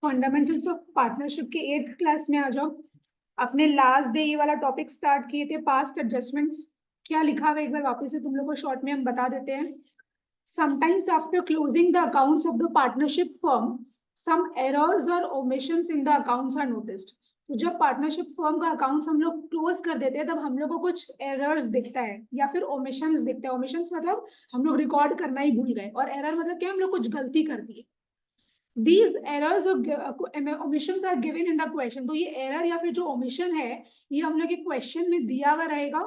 Fundamentals of partnership के 8th class में आ जाओ। अपने लास्ट डे ये वाला टॉपिक स्टार्ट किए थे, पास्ट एडजस्टमेंट्स। क्या लिखा हुआ है एक बार वापस से तुम लोग को शॉर्ट में हम बता देते हैं। Sometimes after closing the accounts of the partnership firm some errors और omissions in the accounts are noticed. तो जब पार्टनरशिप फर्म का अकाउंट्स हम लोग क्लोज कर देते हैं तब हम लोग को कुछ एरर्स दिखता है या फिर ओमिशंस दिखता है। ओमिशंस मतलब हम लोग रिकॉर्ड करना ही भूल गए, और एरर मतलब क्या, हम लोग कुछ गलती कर दी। These errors or omissions are given in the question। तो ये error या फिर जो omission है ये हम लोग के question में दिया हुआ रहेगा,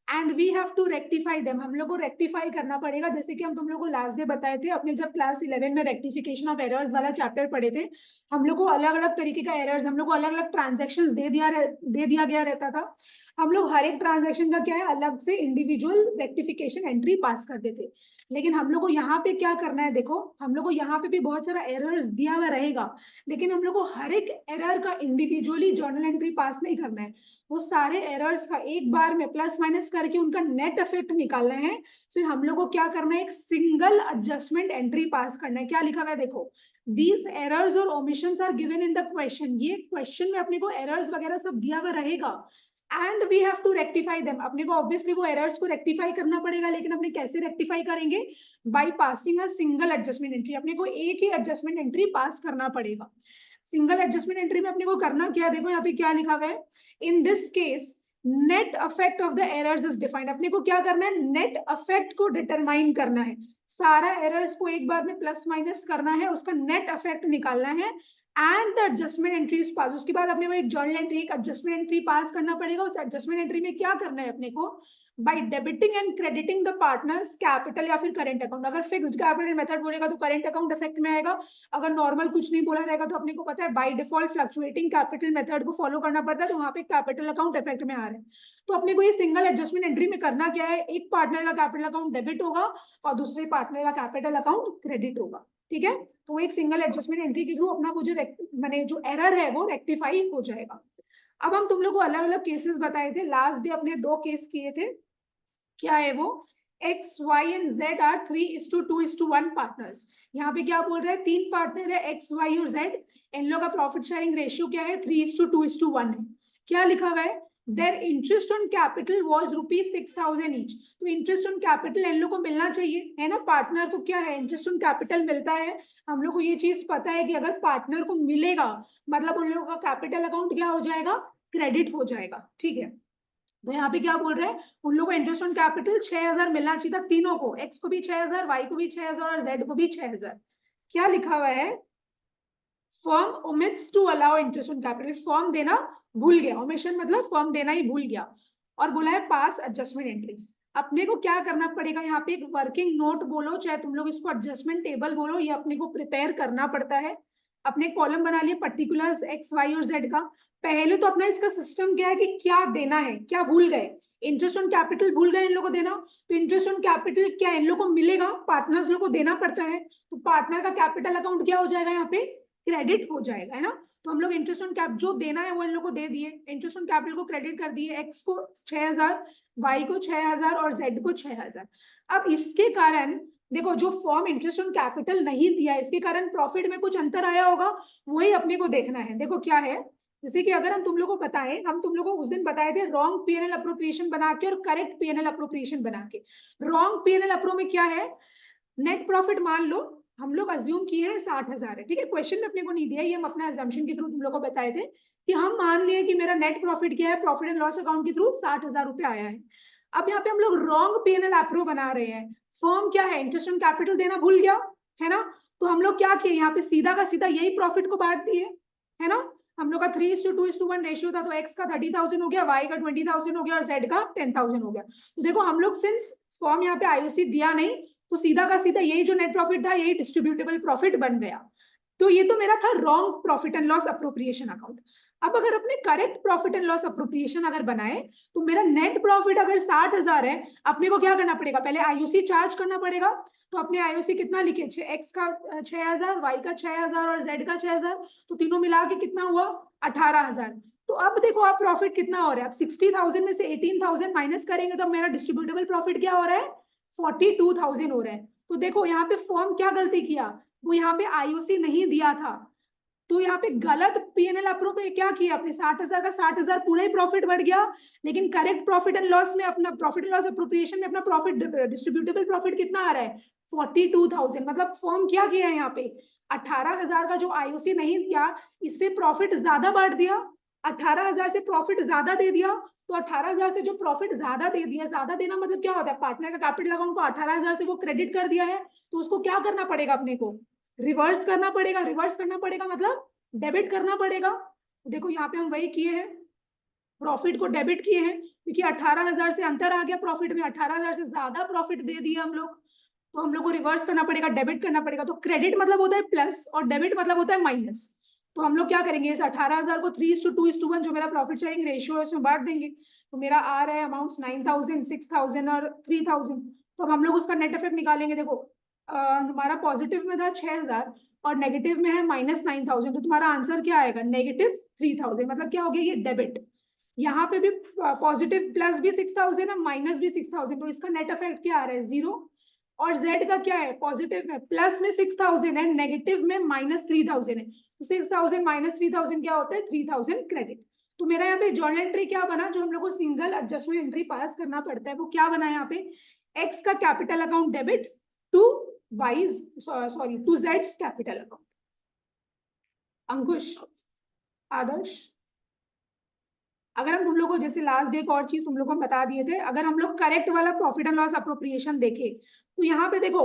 and we have to rectify them। हम लोग को rectify करना पड़ेगा। जैसे कि हम तुम लोग को लास्ट डे बताए थे, अपने जब क्लास 11 में rectification of errors वाला चैप्टर पढ़े थे, हम लोग को अलग अलग तरीके का errors, हम लोग को अलग अलग ट्रांजेक्शन दे दिया गया रहता था। हम लोग हर एक ट्रांजेक्शन का क्या है, अलग से इंडिविजुअल रेक्टिफिकेशन एंट्री पास कर देते। लेकिन हम लोग को यहाँ पे क्या करना है, देखो हम लोग को यहाँ पे भी बहुत सारा एरर्स दिया हुआ रहेगा, लेकिन हम लोग को हर एक एरर का इंडिविजुअली जर्नल एंट्री पास नहीं करना है। वो सारे एरर्स का एक बार में प्लस माइनस करके उनका नेट इफेक्ट निकालना है। फिर हम लोग को क्या करना है, एक सिंगल एडजस्टमेंट एंट्री पास करना है। क्या लिखा हुआ है देखो, दीज एरर्स और omissions are given in the question. ये क्वेश्चन में अपने को एरर्स वगैरह सब दिया हुआ रहेगा, and we have to rectify them. अपने को ऑब्वियसली वो एरर्स को रेक्टिफाई करना पड़ेगा, लेकिन अपने कैसे रेक्टिफाई करेंगे, by passing a single adjustment entry. अपने को एक ही एडजस्टमेंट एंट्री पास करना पड़ेगा। सिंगल एडजस्टमेंट एंट्री में अपने को करना क्या है, देखो यहाँ पे क्या लिखा हुआ है, in this case net effect of the errors is defined. अपने को क्या करना है, नेट इफेक्ट को डिटरमाइन करना है। सारा एरर्स को एक बार में प्लस माइनस करना है, उसका नेट इफेक्ट निकालना है, and the adjustment entry is pass. उसके बाद अपने को एक जर्नल एंट्री, एक एडजस्टमेंट एंट्री पास करना पड़ेगा। उस एडजस्टमेंट एंट्री में क्या करना है अपने को, by debiting and crediting the partners capital या फिर करेंट अकाउंट। अगर फिक्स्ड कैपिटल मेथड बोलेगा तो करेंट अकाउंट इफेक्ट में आएगा। अगर नॉर्मल कुछ नहीं बोला रहेगा तो अपने को पता है by default fluctuating capital method को फॉलो करना पड़ता है, तो वहां पे कैपिटल अकाउंट इफेक्ट में आ रहे हैं। तो अपने को ये सिंगल एडजस्टमेंट एंट्री में करना क्या है, एक पार्टनर का कैपिटल अकाउंट डेबिट होगा और दूसरे पार्टनर का कैपिटल अकाउंट क्रेडिट होगा। ठीक है, तो एक सिंगल एडजस्टमेंट एंट्री के थ्रू अपना वो जो मैंने जो एरर है वो रेक्टिफाई हो जाएगा। अब हम तुम लोग को अलग अलग केसेस बताए थे, लास्ट डे अपने 2 केस किए थे। क्या है वो, X Y and Z are 3:2:1 partners. यहाँ पे क्या बोल रहे हैं, 3 पार्टनर है एक्स वाई और जेड, इन लोग का प्रॉफिट शेयरिंग रेशियो क्या है, 3:2:1 है। क्या लिखा हुआ है, their interest on capital was ₹6,000 each. तो इंटरेस्ट ऑन कैपिटल इन लोग को मिलना चाहिए, है ना। पार्टनर को क्या है, इंटरेस्ट ऑन कैपिटल मिलता है। हम लोग को ये चीज पता है कि अगर पार्टनर को मिलेगा मतलब उन लोगों का कैपिटल अकाउंट क्या हो जाएगा, क्रेडिट हो जाएगा। ठीक है, तो यहाँ पे क्या बोल रहे हैं, उन लोगों को इंटरेस्ट ऑन कैपिटल 6,000 मिलना चाहिए था, तीनों को, एक्स को भी 6,000, वाई को भी 6,000 और जेड को भी 6,000। क्या लिखा हुआ है, firm omits to allow interest on capital. Firm देना भूल गया, ओमिशन मतलब फर्म देना ही भूल गया, और बोला है पास एडजस्टमेंट एंट्रीज। अपने को क्या करना पड़ेगा, यहाँ पे एक वर्किंग नोट बोलो चाहे तुम लोग इसको एडजस्टमेंट टेबल बोलो, ये अपने को प्रिपेयर करना पड़ता है। अपने कॉलम बना लिए पर्टिकुलर्स एक्स वाई और जेड का। पहले तो अपना इसका सिस्टम क्या है कि क्या देना है, क्या भूल गए, इंटरेस्ट ऑन कैपिटल भूल गए इन लोगों को देना। तो इंटरेस्ट ऑन कैपिटल क्या इन लोगों को मिलेगा, पार्टनर्स लोग को देना पड़ता है। तो पार्टनर का कैपिटल अकाउंट क्या हो जाएगा, यहाँ पे क्रेडिट हो जाएगा, है ना। तो हम लोग इंटरेस्ट ऑन कैप जो देना है वो इन लोग को दे दिए, इंटरेस्ट ऑन कैपिटल को क्रेडिट कर दिए, एक्स को 6,000, वाई को 6,000 और जेड को 6,000। अब इसके कारण देखो, जो फॉर्म इंटरेस्ट ऑन कैपिटल नहीं दिया इसके कारण प्रॉफिट में कुछ अंतर आया होगा, वही अपने को देखना है। देखो क्या है, जैसे कि अगर हम तुम लोग को बताएं, हम तुम लोग को उस दिन बताए थे रॉन्ग पीएनएल अप्रोप्रिएशन बना के और करेक्ट पीएनएल अप्रोप्रिएशन बना के। रॉन्ग पीएनएल अप्रो में क्या है, नेट प्रॉफिट मान लो हम लोग अज्यूम किए हैं 60,000 है, ठीक है, क्वेश्चन में अपने को नहीं दिया, ये हम अपना अजम्पशन के थ्रू तुम लोग को बताए थे कि हम मान लिए कि मेरा नेट प्रॉफिट क्या है, प्रॉफिट एंड लॉस अकाउंट के थ्रू 60,000 रुपए आया है। अब यहाँ पे हम लोग रॉन्ग पीएनएल अप्रो बना रहे हैं। फर्म क्या है, इंटरेस्ट ऑन कैपिटल देना भूल गया, है ना। तो हम लोग क्या किए, यहाँ पे सीधा का सीधा यही प्रॉफिट को बांट दिए, है ना। हम लोग का 3:2:1 रेशियो था, तो एक्स का 30,000 हो गया, वाई का 20,000 हो गया और जेड का 10,000 हो गया। तो देखो हम लोग सिंस फॉर्म यहाँ पे आईओसी दिया नहीं, तो सीधा का सीधा यही जो नेट प्रॉफिट था यही डिस्ट्रीब्यूटेबल प्रॉफिट बन गया। तो ये तो मेरा था wrong profit and loss appropriation account. अब अगर अपने correct profit and loss appropriation अगर बनाए, तो मेरा नेट प्रॉफिट अगर 60,000 है, अपने को क्या करना पड़ेगा, पहले आईओसी चार्ज करना पड़ेगा। तो अपने आईओसी कितना लिखे, एक्स का 6,000, वाई का 6,000 और जेड का 6,000, तो तीनों मिला के कितना हुआ, 18,000। तो अब देखो आप प्रॉफिट कितना हो रहा है, अब 60,000 में से 18,000 माइनस करेंगे तो मेरा डिस्ट्रीब्यूटेबल प्रॉफिट क्या हो रहा है, 42,000 हो रहा है। तो देखो यहाँ पे फॉर्म क्या गलती किया, वो यहाँ पे आईओसी नहीं दिया था, तो यहाँ पे गलत पीएनएल अप्रूव पे क्या किया आपने, 60,000 का 60,000 पूरा ही प्रॉफिट बढ़ गया, लेकिन करेक्ट प्रॉफिट एंड लॉस में अपना प्रॉफिट एंड लॉस अप्रोप्रिएशन में अपना प्रॉफिट डिस्ट्रीब्यूटेबल प्रॉफिट कितना आ रहा है 42,000। मतलब फर्म क्या किया है यहाँ पे 18,000 का जो आईओसी नहीं दिया, इससे प्रॉफिट ज्यादा बढ़ दिया, 18,000 से प्रॉफिट ज्यादा दे दिया। तो 18,000 से जो प्रॉफिट ज्यादा दे दिया, ज्यादा देना मतलब क्या होता है, पार्टनर का कैपिटल अकाउंट को 18,000 से वो क्रेडिट कर दिया है, तो उसको क्या करना पड़ेगा अपने को, रिवर्स करना पड़ेगा। रिवर्स करना पड़ेगा मतलब डेबिट करना पड़ेगा। देखो यहाँ पे हम वही किए हैं, प्रॉफिट को डेबिट किए हैं, क्योंकि 18,000 से अंतर आ गया प्रॉफिट में, 18,000 से ज्यादा प्रॉफिट दे दिया हम लोग, तो हम लोग को रिवर्स करना पड़ेगा, डेबिट करना पड़ेगा। तो क्रेडिट मतलब होता है प्लस और डेबिट मतलब होता है माइनस। तो हम लोग क्या करेंगे, इस 18,000 को 3:2:1 जो मेरा प्रॉफिट शेयरिंग रेशियो है उसमें बांट देंगे। तो मेरा आ रहा है अमाउंट 9,000, 6,000 और 3,000। तो हम लोग उसका नेट इफेक्ट निकालेंगे। देखो तुम्हारा पॉजिटिव में था 6,000 और नेगेटिव में है -9,000, तो तुम्हारा आंसर क्या आएगा -3,000। मतलब क्या हो गया, ये डेबिट। यहाँ पे भी पॉजिटिव प्लस भी 6,000 है, माइनस भी 6,000, तो इसका नेट इफेक्ट क्या आ रहा है 0। और जेड का क्या है, पॉजिटिव में प्लस में 6,000 है, नेगेटिव में -3,000 है, तो 6,000 -3,000 क्या होता है 3,000 क्रेडिट। तो मेरा यहाँ पे जर्नल एंट्री क्या बना, जो हम लोग को सिंगल एडजस्टमेंट एंट्री पास करना पड़ता है, वो क्या बना यहाँ पे, एक्स का capital account debit to Y's sorry to जेड्स कैपिटल अकाउंट। अंकुश, आदर्श, अगर हम तुम लोग को जैसे लास्ट डे एक और चीज तुम लोग को बता दिए थे, अगर हम लोग करेक्ट वाला प्रॉफिट एंड लॉस अप्रोप्रिएशन देखे तो यहाँ पे देखो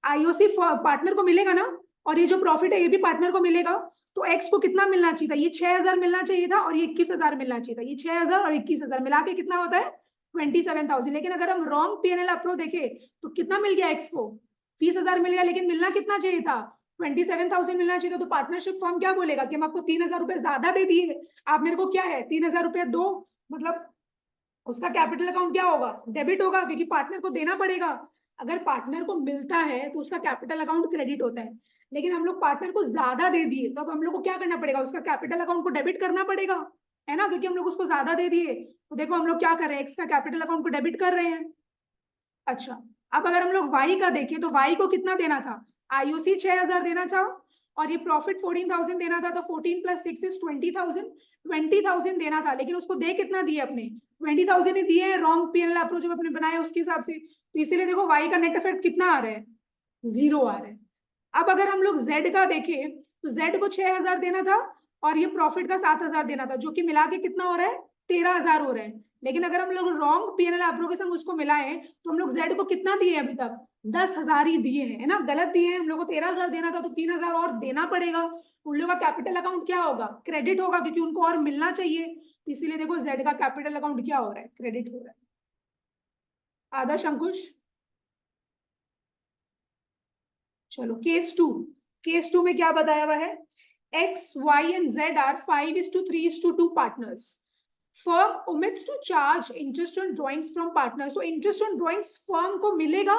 आईओसी पार्टनर को मिलेगा ना, और ये जो प्रॉफिट है ये भी पार्टनर को मिलेगा। तो एक्स को कितना मिलना चाहिए था, ये 6,000 मिलना चाहिए था और ये 21,000 मिलना चाहिए था। ये 6,000 और 21,000 मिला के कितना होता है 27,000। लेकिन अगर हम रॉन्ग पीएनएल अप्रो देखे तो कितना मिल गया एक्स को 30,000 मिल गया, लेकिन मिलना कितना चाहिए था 27,000 मिलना चाहिए था। तो पार्टनरशिप फर्म क्या बोलेगा कि हम आपको 3,000 रुपए ज्यादा दे दिए, आप मेरे को क्या है 3,000 रुपए दो। मतलब उसका कैपिटल अकाउंट क्या होगा, डेबिट होगा, क्योंकि पार्टनर को देना पड़ेगा। अगर पार्टनर को मिलता है तो उसका कैपिटल अकाउंट क्रेडिट होता है, लेकिन हम लोग पार्टनर को ज्यादा दे दिए तो अब हम लोग को क्या करना पड़ेगा, उसका कैपिटल अकाउंट को डेबिट करना पड़ेगा, है ना, क्योंकि हम लोग उसको ज्यादा दे दिए। तो देखो हम लोग क्या कर रहे हैं, एक्स का कैपिटल अकाउंट को डेबिट कर रहे हैं। अच्छा, अब अगर हम लोग वाई का देखें तो वाई को कितना देना था, आईओसी 6,000 देना था और ये प्रॉफिट 14,000 देना था, तो 14 + 6 इज 20,000, 20,000 देना था, लेकिन उसको दे कितना दिए अपने 20,000 ही दिए हैं, रॉन्ग पीएनएल अप्रोच अपने बनाया उसके हिसाब से। तो इसीलिए देखो वाई का नेट इफेक्ट कितना आ रहा है 0 आ रहा है। अब अगर हम लोग जेड का देखें तो जेड को 6,000 देना था और ये प्रॉफिट का 7,000 देना था, जो कि मिला के कितना हो रहा है 13,000 हो रहा है। लेकिन अगर हम लोग रॉन्ग पीएनएल अप्रो के संग उसको मिलाएं तो हम लोग जेड को कितना दिए अभी तक 10,000 ही दिए हैं, है ना, गलत दिए हैं। हम लोग को 13,000 देना था तो 3,000 और देना पड़ेगा। उन लोगों का कैपिटल अकाउंट क्या होगा, क्रेडिट होगा, क्योंकि उनको और मिलना चाहिए। इसीलिए देखो जेड का कैपिटल अकाउंट क्या हो रहा है, क्रेडिट हो रहा है। आदर्श, अंकुश, चलो केस टू में क्या बताया हुआ है, X Y and Z are 5:3:2 partners. Firm omits to charge interest on drawings from partners। तो इंटरेस्ट ऑन ड्रॉइंग्स फर्म को मिलेगा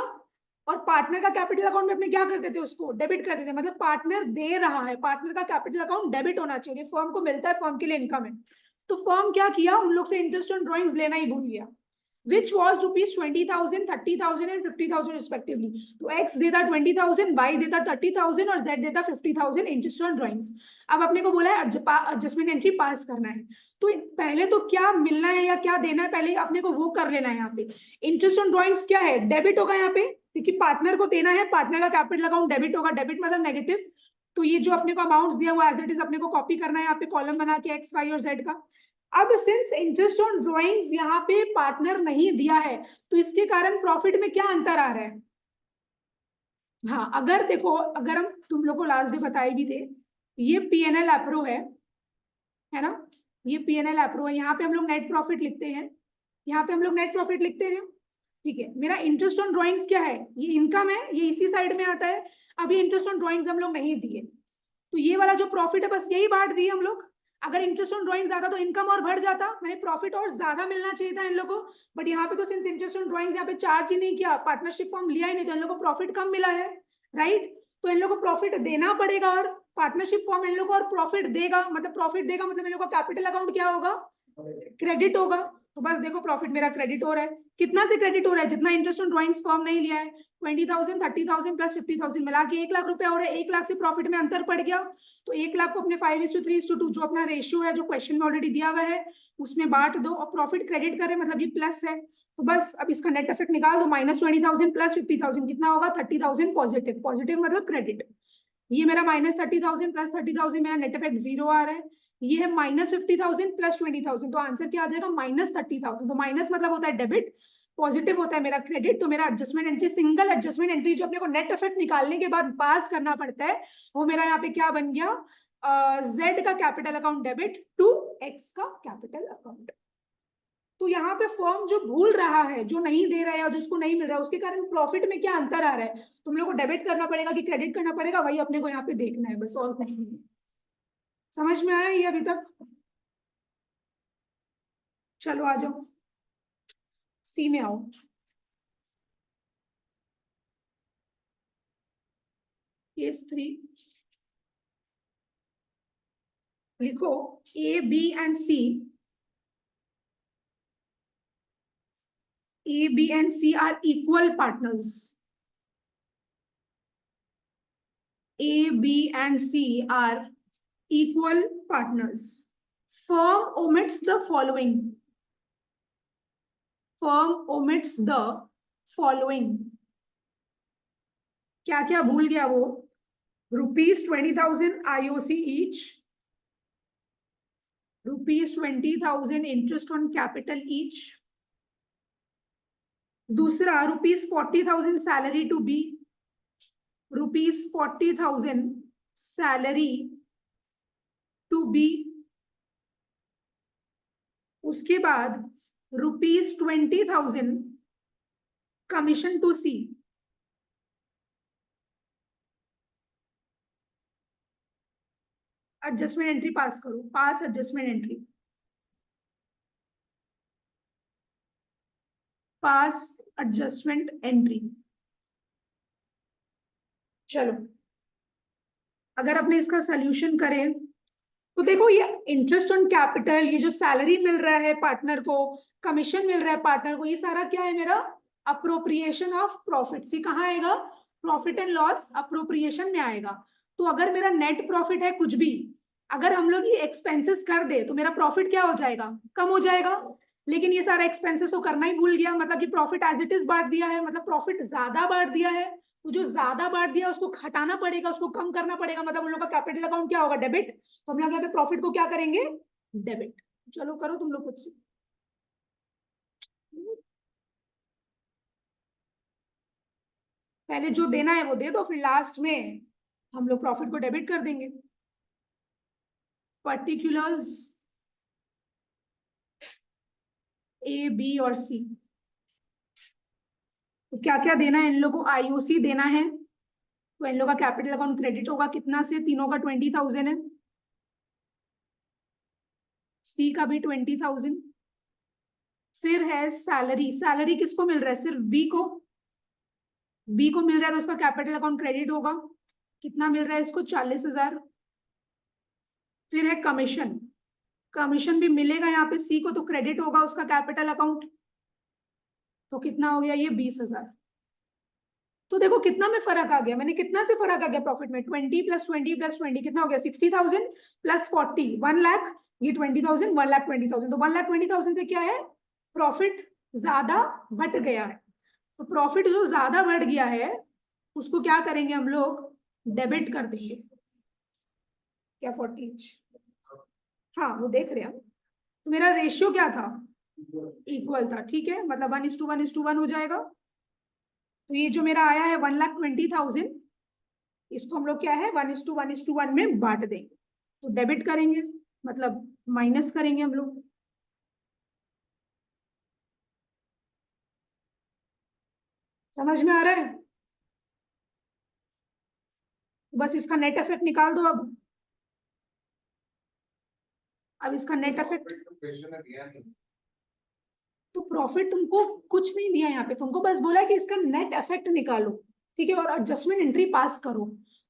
और पार्टनर का कैपिटल अकाउंट में अपने क्या कर देते, उसको डेबिट कर देते। मतलब पार्टनर दे रहा है, पार्टनर का कैपिटल अकाउंट डेबिट होना चाहिए, फर्म को मिलता है, फर्म के लिए इनकम है। तो फर्म क्या किया, उन लोग से इंटरेस्ट ऑन ड्रॉइंग्स लेना ही भूल गया, which was rupees 20,000, 30,000 and 50,000 respectively। तो x देता 20,000, y देता 30,000 और z देता 50,000 इंटरेस्ट ऑन ड्रॉइंग्स। अब अपने को बोला है एडजस्टमेंट एंट्री पास करना है, तो पहले तो क्या मिलना है या क्या देना है पहले अपने को वो कर लेना है। यहाँ पे इंटरेस्ट ऑन ड्रॉइंग्स क्या है, डेबिट होगा यहाँ पे, क्योंकि पार्टनर को देना है, पार्टनर का कैपिटल अकाउंट डेबिट होगा, डेबिट मतलब नेगेटिव। तो ये जो अपने को अमाउंट दिया हुआ एज इट इज अपने को कॉपी करना है यहाँ पे कॉलम बना के एक्स वाई और जेड का। अब सिंस इंटरेस्ट ऑन ड्रॉइंग्स यहाँ पे पार्टनर नहीं दिया है तो इसके कारण प्रॉफिट में क्या अंतर आ रहा है। हाँ, अगर देखो अगर हम तुम लोग को लास्ट डे बताए भी थे, ये पीएनएल अप्रो है ना, ये पीएनएल अप्रो है। यहाँ पे हम लोग नेट प्रॉफिट लिखते हैं, यहाँ पे हम लोग नेट प्रॉफिट लिखते हैं, ठीक है। मेरा इंटरेस्ट ऑन ड्रॉइंग्स क्या है, ये इनकम है, ये इसी साइड में आता है। अभी इंटरेस्ट ऑन ड्रॉइंग्स हम लोग नहीं दिए, तो ये वाला जो प्रॉफिट है बस यही बांट दिए हम लोग। अगर इंटरेस्ट ऑन ड्रॉइंग्स आता तो इनकम और बढ़ जाता, मैंने प्रॉफिट और ज्यादा मिलना चाहिए था इन लोगों को। बट यहाँ पे तो सिंस इंटरेस्ट ऑन ड्रॉइंग्स यहाँ पे चार्ज ही नहीं किया, पार्टनरशिप फॉर्म लिया ही नहीं, तो इन लोगों को प्रॉफिट कम मिला है, राइट। तो इन लोगों को प्रॉफिट देना पड़ेगा और पार्टनरशिप फॉर्म इन लोगों को और प्रॉफिट देगा, मतलब प्रॉफिट देगा मतलब इन लोगों का कैपिटल अकाउंट क्या होगा, क्रेडिट होगा। तो बस देखो प्रॉफिट मेरा क्रेडिट हो रहा है, कितना से क्रेडिट हो रहा है, जितना इंटरेस्ट ऑन ड्रॉइंग्स फर्म नहीं लिया है, 20,000, 30,000 प्लस 50,000 मिला के 1 लाख रुपया हो रहा है। 1 लाख से प्रॉफिट में अंतर पड़ गया, तो 1 लाख को अपने 5:3:2 जो अपना रेशियो है, जो क्वेश्चन में ऑलरेडी दिया हुआ है, उसमें बांट दो, और प्रॉफिट क्रेडिट करें, मतलब ये प्लस है, तो बस अब इसका नेट इफेक्ट निकाल दो, -20,000 प्लस 50,000 कितना होगा, 30,000 पॉजिटिव। पॉजिटिव मतलब क्रेडिट। ये मेरा -30,000 प्लस 30,000, मेरा नेट इफेक्ट 0 आ रहा है। ये है -50,000 प्लस 20,000, तो आंसर क्या आ जाएगा, -30,000। तो माइनस मतलब होता है डेबिट, पॉजिटिव होता है मेरा क्रेडिट। तो मेरा adjustment entry, single adjustment entry जो अपने को नेट इफेक्ट निकालने के बाद पास करना पड़ता है, वो मेरा यहाँ पे क्या बन गया, Z का capital account debit to X का कैपिटल अकाउंट। तो यहाँ पे फर्म जो भूल रहा है, जो नहीं दे रहा है, और जिसको नहीं मिल रहा है, उसके कारण प्रॉफिट में क्या अंतर आ रहा है, तुम लोग को डेबिट करना पड़ेगा कि क्रेडिट करना पड़ेगा, वही अपने को यहाँ पे देखना है, बस और कुछ नहीं। समझ में आया ये अभी तक? चलो आ जाओ, सी में आओ। केस 3 लिखो, A, B and C, A, B and C are equal partners. A, B and C are equal partners. Firm omits the following. Firm omits the following. क्या क्या भूल गया वो? ₹20,000 IOC each, ₹20,000 interest on capital each. दूसरा ₹40,000 salary to B, ₹40,000 salary to B. उसके बाद ₹20,000 commission to C. Adjustment entry pass करो, pass adjustment entry, pass adjustment entry. चलो अगर अपने इसका सोल्यूशन करें तो देखो, ये इंटरेस्ट ऑन कैपिटल, ये जो सैलरी मिल रहा है पार्टनर को, कमीशन मिल रहा है पार्टनर को, ये सारा क्या है मेरा, अप्रोप्रिएशन ऑफ प्रॉफिट। सी कहाँ आएगा, प्रॉफिट एंड लॉस अप्रोप्रिएशन में आएगा। तो अगर मेरा नेट प्रॉफिट है कुछ भी, अगर हम लोग ये एक्सपेंसेस कर दे तो मेरा प्रॉफिट क्या हो जाएगा, कम हो जाएगा। लेकिन ये सारा एक्सपेंसेस तो करना ही भूल गया, मतलब कि प्रॉफिट एज इट इज बांट दिया है, मतलब प्रॉफिट ज्यादा बांट दिया है, तो जो ज्यादा बांट दिया उसको हटाना पड़ेगा, उसको कम करना पड़ेगा, मतलब उन लोग का कैपिटल अकाउंट क्या होगा, डेबिट। तो हम लोग यहाँ पे प्रॉफिट को क्या करेंगे, डेबिट। चलो करो तुम लोग कुछ। पहले जो देना है वो दे दो, फिर लास्ट में हम लोग प्रॉफिट को डेबिट कर देंगे। पर्टिकुलर्स A, B और C, तो क्या क्या देना है इन लोगों को, IOC देना है, तो इन लोगों का कैपिटल अकाउंट क्रेडिट होगा कितना से, तीनों का 20,000 है, C का भी 20,000। फिर है सैलरी, सैलरी किसको मिल रहा है, सिर्फ B को, B को मिल रहा है तो उसका कैपिटल अकाउंट क्रेडिट होगा, कितना मिल रहा है इसको, 40,000। फिर है कमीशन, कमीशन भी मिलेगा यहाँ पे C को, तो क्रेडिट होगा उसका कैपिटल अकाउंट, तो कितना हो गया ये 20,000। तो देखो कितना में फर्क आ गया, मैंने कितना से फर्क आ गया प्रॉफिट में, 20 + 20 + 20 कितना हो गया, 60,000 + 40 1 लाख, ये 20,000 1,20,000, तो 1,20,000 से क्या है, प्रॉफिट ज्यादा बढ़ गया है। तो प्रॉफिट जो ज्यादा बढ़ गया है उसको क्या करेंगे हम लोग, डेबिट कर देंगे। क्या 40, हाँ वो देख रहे हैं हम। तो मेरा रेशियो क्या था, इक्वल था, ठीक है, मतलब 1:1:1 हो जाएगा। तो ये जो मेरा आया है 1,20,000, इसको हम लोग क्या है 1:1:1 में बांट देंगे, तो डेबिट करेंगे, मतलब माइनस करेंगे हम लोग। समझ में आ रहा है? बस इसका नेट इफेक्ट निकाल दो अब इसका नेट इफेक्ट, तो प्रॉफिट तुमको कुछ नहीं दिया यहाँ पे, तुमको बस बोला है कि इसका नेट इफेक्ट निकालो, ठीक है, और एडजस्टमेंट एंट्री पास करो।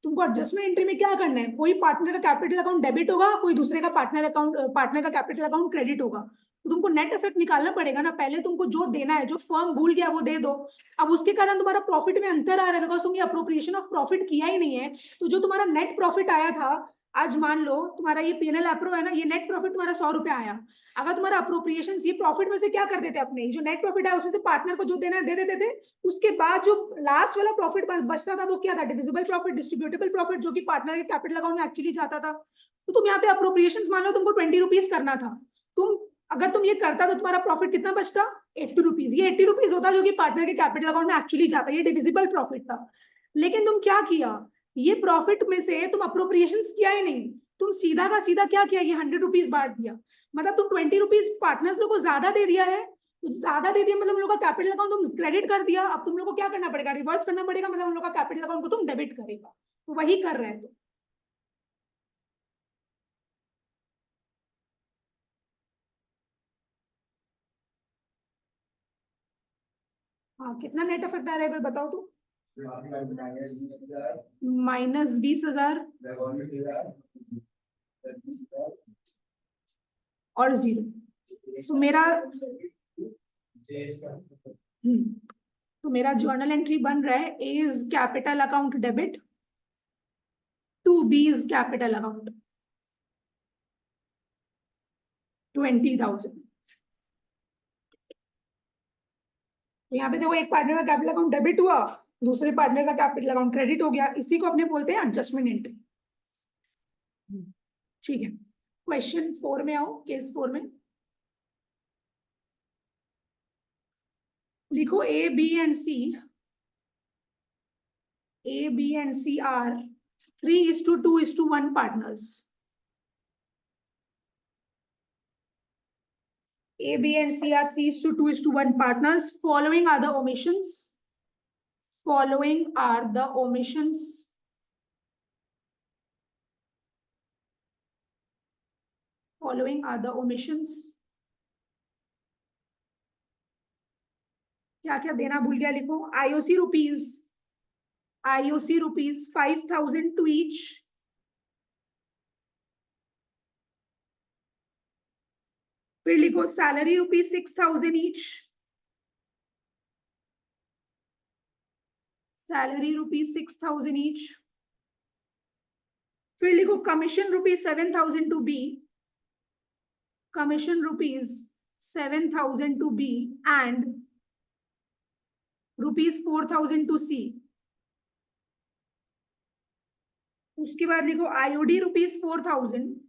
तुमको एडजस्टमेंट एंट्री में क्या करना है, कोई पार्टनर का कैपिटल अकाउंट डेबिट होगा, कोई दूसरे का पार्टनर का कैपिटल अकाउंट क्रेडिट होगा। तो तुमको नेट इफेक्ट निकालना पड़ेगा ना। पहले तुमको जो देना है, जो फर्म भूल गया वो दे दो। अब उसके कारण तुम्हारा प्रॉफिट में अंतर आ रहा है, बिकॉज तुमने अप्रोप्रिएशन ऑफ प्रॉफिट किया ही नहीं है। तो जो तुम्हारा नेट प्रॉफिट आया था, आज मान लो तुम्हारा ये पीएनएल अप्रूव है ना, ये नेट प्रॉफिट तुम्हारा 100 रुपया आया। अगर तुम्हारा अप्रोप्रिएशन ये प्रॉफिट में से क्या कर देते अपने, जो नेट प्रॉफिट है उसमें से पार्टनर को जो देना है दे देते थे। उसके बाद जो लास्ट वाला प्रॉफिट बचता था वो क्या था, डिविजिबल प्रॉफिट, डिस्ट्रीब्यूटेबल प्रॉफिट, जो कि पार्टनर के कैपिटल अकाउंट में एक्चुअली जाता था। तो तुम यहाँ पे अप्रोप्रिएशन मान लो तुमको 20 रुपीज करना था। तुम अगर तुम ये करता तो तुम्हारा प्रॉफिट कितना बचता, 80 रुपीज। ये 80 रुपीज होता जो कि पार्टनर के कैपिटल अकाउंट में एक्चुअली जाता, ये डिविजिबल प्रॉफिट था। लेकिन तुम क्या किया, ये प्रॉफिट में से तुम अप्रोप्रिएशन किया ही नहीं, तुम सीधा का सीधा क्या किया, ये 100 रुपीज बांट दिया। मतलब तुम 20 रुपीज पार्टनर्स लोग को ज्यादा दे दिया है। तुम ज्यादा दे दिया मतलब उन लोग का कैपिटल अकाउंट तुम क्रेडिट कर दिया। अब तुम लोग को क्या करना पड़ेगा, रिवर्स करना पड़ेगा, मतलब उन लोग का कैपिटल अकाउंट को तुम डेबिट करेगा। तो वही कर रहे हैं तुम। हाँ, कितना नेट इफेक्ट आ रहा है एक बार बताओ तो। -20,000 और 0। तो मेरा तो मेरा जर्नल एंट्री बन रहा है, A is capital account debit to B is capital account 20,000। तो यहाँ पे देखो, एक पार्टनर का कैपिटल अकाउंट डेबिट हुआ, दूसरे पार्टनर का कैपिटल अकाउंट क्रेडिट हो गया। इसी को अपने बोलते हैं एडजस्टमेंट एंट्री। ठीक है, क्वेश्चन 4 में आओ, केस 4 में लिखो A B and C. A, B, and C are 3:2:1 partners. A, B, and C are 3:2:1 partners. Following are the omissions. Following are the omissions. Following are the omissions. क्या क्या देना भूल गया लिखो। IOC rupees 5,000 to each. फिर लिखो salary rupees 6,000 each. Salary rupees 6,000 each. फिर लिखो commission rupees 7,000 to B. Commission rupees 7,000 to B and rupees 4,000 to C. उसके बाद लिखो IOD rupees 4,000.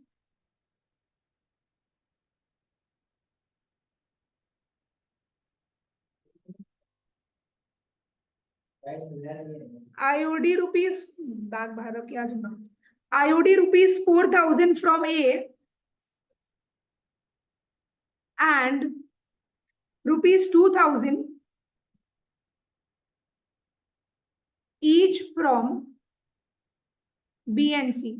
IOD rupees bag बाहर क्या जुड़ा, IOD rupees 4,000 from A and rupees 2,000 each from B and C.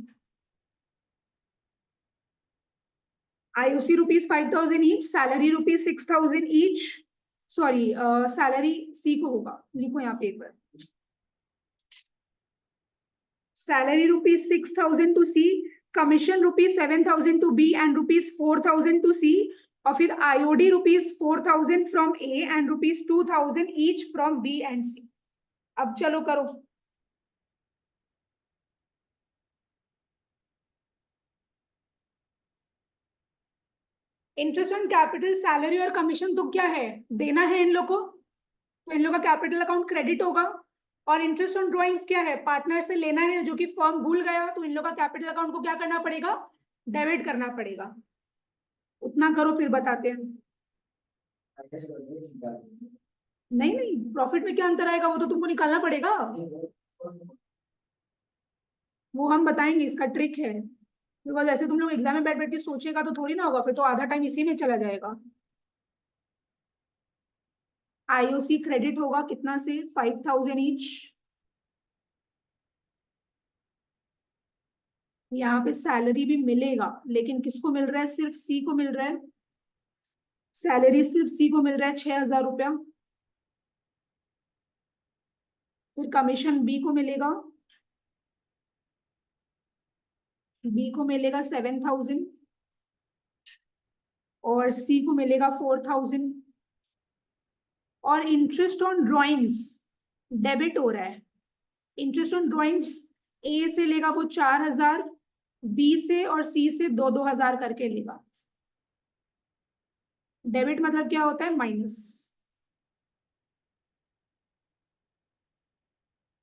IOC rupees 5,000 each, salary rupees 6,000 each. Sorry, salary C को होगा, लिखो यहाँ पे एक बार। Salary rupees 6,000 to C, commission rupees 7,000 to B and rupees 4,000 to C, और फिर IOD rupees 4,000 from A and rupees 2,000 each from B and C. अब चलो करो। इंटरेस्ट ऑन कैपिटल, सैलरी और कमीशन तो क्या है, देना है इन लोग को, तो इन लोग का कैपिटल अकाउंट क्रेडिट होगा। और इंटरेस्ट ऑन ड्रॉइंग्स क्या है, पार्टनर से लेना है जो कि फर्म भूल गया, तो इन लोग का कैपिटल अकाउंट को क्या करना पड़ेगा, डेबिट करना पड़ेगा। उतना करो फिर बताते हैं। नहीं नहीं, प्रॉफिट में क्या अंतर आएगा वो तो तुमको निकालना पड़ेगा, वो हम बताएंगे, इसका ट्रिक है। बिकॉज ऐसे तुम लोग एग्जाम में बैठ बैठ के सोचेगा तो थोड़ी ना होगा, फिर तो आधा टाइम इसी में चला जाएगा। आईओसी क्रेडिट होगा कितना से, 5,000 ईच। यहाँ पे सैलरी भी मिलेगा, लेकिन किसको मिल रहा है, सिर्फ सी को मिल रहा है। सैलरी सिर्फ सी को मिल रहा है 6,000 रुपया। फिर कमीशन बी को मिलेगा, बी को मिलेगा 7,000, और सी को मिलेगा 4000। और इंटरेस्ट ऑन ड्रॉइंग्स डेबिट हो रहा है। इंटरेस्ट ऑन ड्रॉइंग्स ए से लेगा वो 4000, बी से और सी से 2-2 हजार करके लेगा। डेबिट मतलब क्या होता है? माइनस।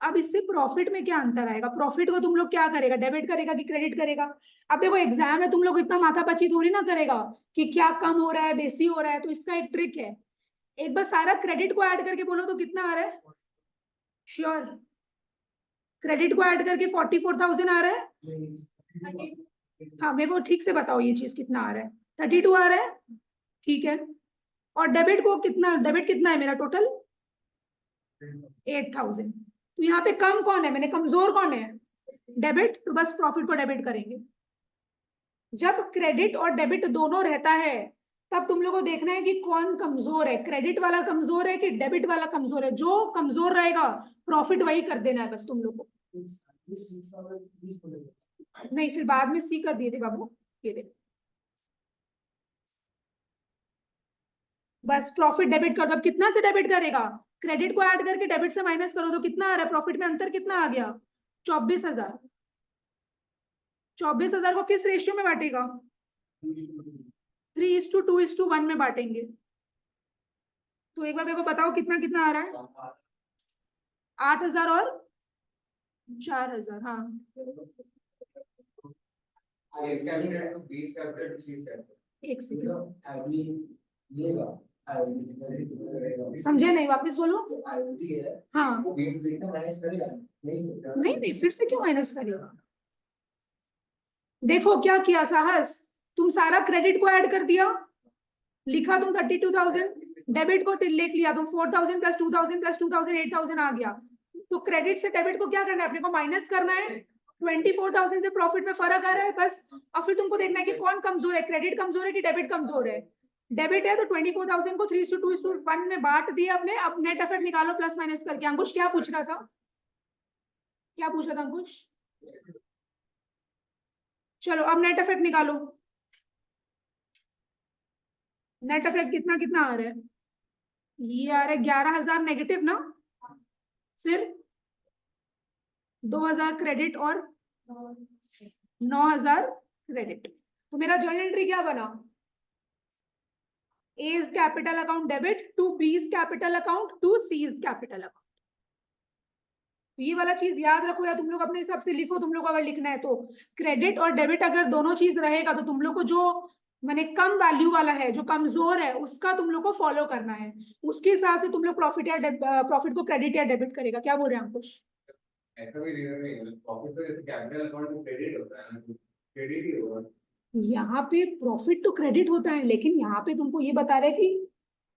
अब इससे प्रॉफिट में क्या अंतर आएगा? प्रॉफिट को तुम लोग क्या करेगा? डेबिट करेगा कि क्रेडिट करेगा? अब देखो एग्जाम है, तुम लोग इतना माथापच्ची थोड़ी ना करेगा कि क्या कम हो रहा है, बेसी हो रहा है। तो इसका एक ट्रिक है, एक बार सारा क्रेडिट को ऐड करके बोलो तो कितना आ रहा है? श्योर? क्रेडिट को ऐड करके 44,000 आ रहा है? हाँ मेरे को ठीक से बताओ ये चीज कितना आ रहा है? 32 आ रहा है, ठीक है। और डेबिट को कितना, डेबिट कितना है मेरा टोटल? 8,000। तो यहाँ पे कम कौन है, मैंने कमजोर कौन है? डेबिट। तो बस प्रॉफिट को डेबिट करेंगे। जब क्रेडिट और डेबिट दोनों रहता है तब तुम लोग को देखना है कि कौन कमजोर है, क्रेडिट वाला कमजोर है कि डेबिट वाला कमजोर है। जो कमजोर रहेगा प्रॉफिट वही कर देना है बस तुम लोग को। नहीं फिर बाद में सी कर दिए थे बाबू, ये देखो बस प्रॉफिट डेबिट कर दो। अब कितना से डेबिट करेगा? क्रेडिट को ऐड करके डेबिट से माइनस करो तो कितना आ रहा है? प्रॉफिट में अंतर कितना आ गया? 24,000। 24,000 को किस रेशियो में बांटेगा? 3:2:1 में बांटेंगे। तो एक बार मेरे को बताओ कितना कितना आ रहा है? 8,000 और 4,000। हाँ एक सेकंड, समझे नहीं? वापस बोलो। हाँ नहीं नहीं, फिर से क्यों माइनस करेगा? देखो क्या किया साहस, तुम सारा क्रेडिट को ऐड कर दिया, लिखा तुम 32,000, डेबिट को लिख लिया तुम 4,000 प्लस 2,000 प्लस 2,000 8,000 आ गया। तो क्रेडिट से डेबिट को क्या करना है? अपने को माइनस करना है। 24,000 से प्रॉफिट में फर्क आ रहा है बस। और फिर तुमको देखना है कि कौन कमजोर है, क्रेडिट कमजोर है कि डेबिट कमजोर है? डेबिट है तो 24,000 को 3:2:1 में बांट दिया अपने। अब नेट इफेक्ट निकालो प्लस माइनस करके। अंकुश क्या पूछ रहा था? क्या पूछ रहा था अंकुश? चलो अब नेट इफेक्ट निकालो। नेट इफेक्ट कितना कितना आ रहा है? ये आ रहा है 11,000 नेगेटिव ना, फिर 2,000 क्रेडिट और 9,000 क्रेडिट। तो मेरा जर्नल एंट्री क्या बना? A is capital account debit to B is capital account to C is capital account। ये वाला चीज याद रखो, या तुम लोग अपने हिसाब से लिखो। तुम लोग अगर लिखना है तो क्रेडिट और डेबिट अगर दोनों चीज रहेगा तो तुम लोग को जो मैंने कम वैल्यू वाला है, जो कमजोर है, उसका तुम लोग को फॉलो करना है। उसके हिसाब से तुम लोग प्रॉफिट या प्रॉफिट को क्रेडिट या डेबिट करेगा। क्या बोल रहे हैं अंकुश? ऐसा कोई रीजन नहीं है, प्रॉफिट तो जैसे कैपिटल अकाउंट में क्रेडिट होता है ना, क्रेडिट ही होगा। यहाँ पे प्रॉफिट तो क्रेडिट होता है, लेकिन यहाँ पे तुमको ये बता रहे हैं कि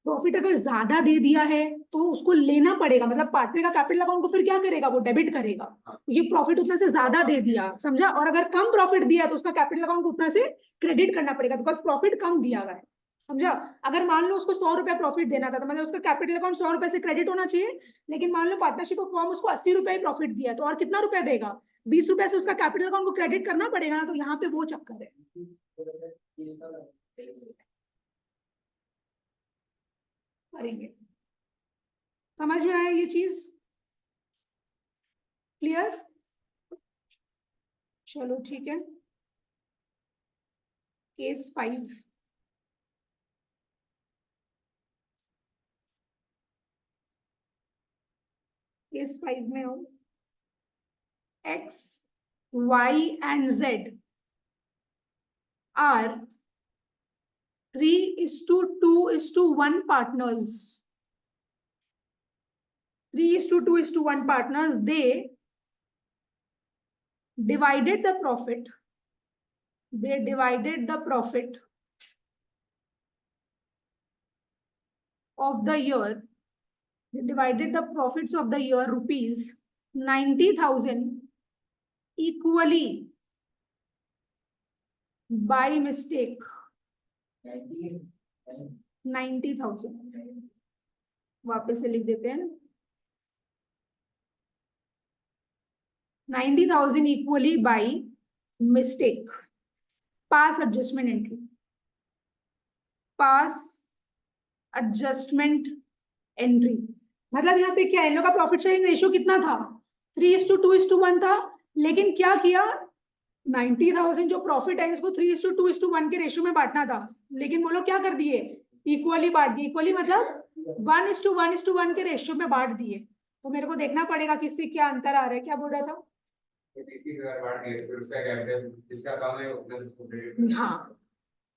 प्रॉफिट अगर ज्यादा दे दिया है तो उसको लेना पड़ेगा। मतलब पार्टनर का कैपिटल अकाउंट को फिर क्या करेगा? वो डेबिट करेगा। ये प्रॉफिट उतना से ज्यादा दे दिया, समझा? और अगर कम प्रॉफिट दिया तो उसका कैपिटल अकाउंट को उतना से क्रेडिट करना पड़ेगा, बिकॉज प्रॉफिट कम दिया हुआ है, समझा? अगर मान लो उसको 100 रुपए प्रॉफिट देना था तो मतलब उसका कैपिटल अकाउंट 100 रुपए से क्रेडिट होना चाहिए। लेकिन मान लो पार्टनरशिप ऑफ फॉर्म उसको 80 रुपए प्रॉफिट दिया, तो और कितना रुपया देगा? 20 रुपए से उसका कैपिटल अकाउंट को क्रेडिट करना पड़ेगा ना। तो यहाँ पे वो चक्कर है। करेंगे। समझ में आया ये चीज? क्लियर? चलो ठीक है। केस 5। केस 5 में हो, X Y and Z are 3:2:1 partners. 3:2:1 partners. They divided the profit. They divided the profit of the year. They divided the profits of the year rupees 90,000 equally by mistake. 90,000 वापस से लिख देते हैं। 90,000 equally by mistake. Pass adjustment entry. Pass adjustment entry. मतलब यहाँ पे क्या है, इन लोग का प्रॉफिट शेयरिंग रेशियो कितना था, 3:2:1 था, लेकिन क्या किया, 90,000 जो प्रॉफिट है इसको 3:2:1 के रेशियो में बांटना था, लेकिन वो लोग क्या कर दिए, इक्वली बांट दिए। इक्वली मतलब 1:1:1 के रेशियो में बांट दिए। तो मेरे को देखना पड़ेगा किससे क्या अंतर आ रहा है। क्या बोल रहा था, हाँ,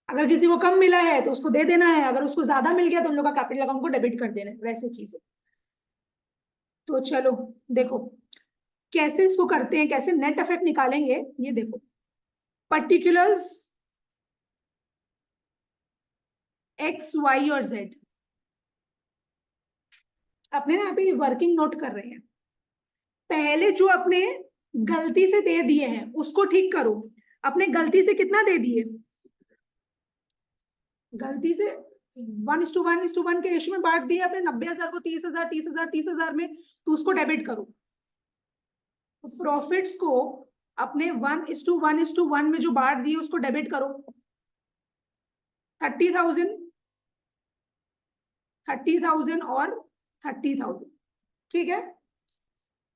अगर किसी को कम मिला है तो उसको दे देना है, अगर उसको ज्यादा मिल गया तो उन लोग का कैपिटल अकाउंट को डेबिट कर देना है, वैसे चीज है। तो चलो देखो कैसे इसको करते हैं, कैसे नेट इफेक्ट निकालेंगे, ये देखो। पर्टिकुलर्स एक्स वाई और जेड, अपने ना यहाँ पे वर्किंग नोट कर रहे हैं। पहले जो अपने गलती से दे दिए हैं उसको ठीक करो। अपने गलती से कितना दे दिए, गलती से 1:1:1 के रेशियो में बांट दिया अपने, 90,000 को 30,000, 30,000, 30,000 में, तो उसको डेबिट करो। तो प्रॉफिट्स को अपने 1:1:1 में जो बांट दिए उसको डेबिट करो। 30,000, 30,000 और 30,000, ठीक है।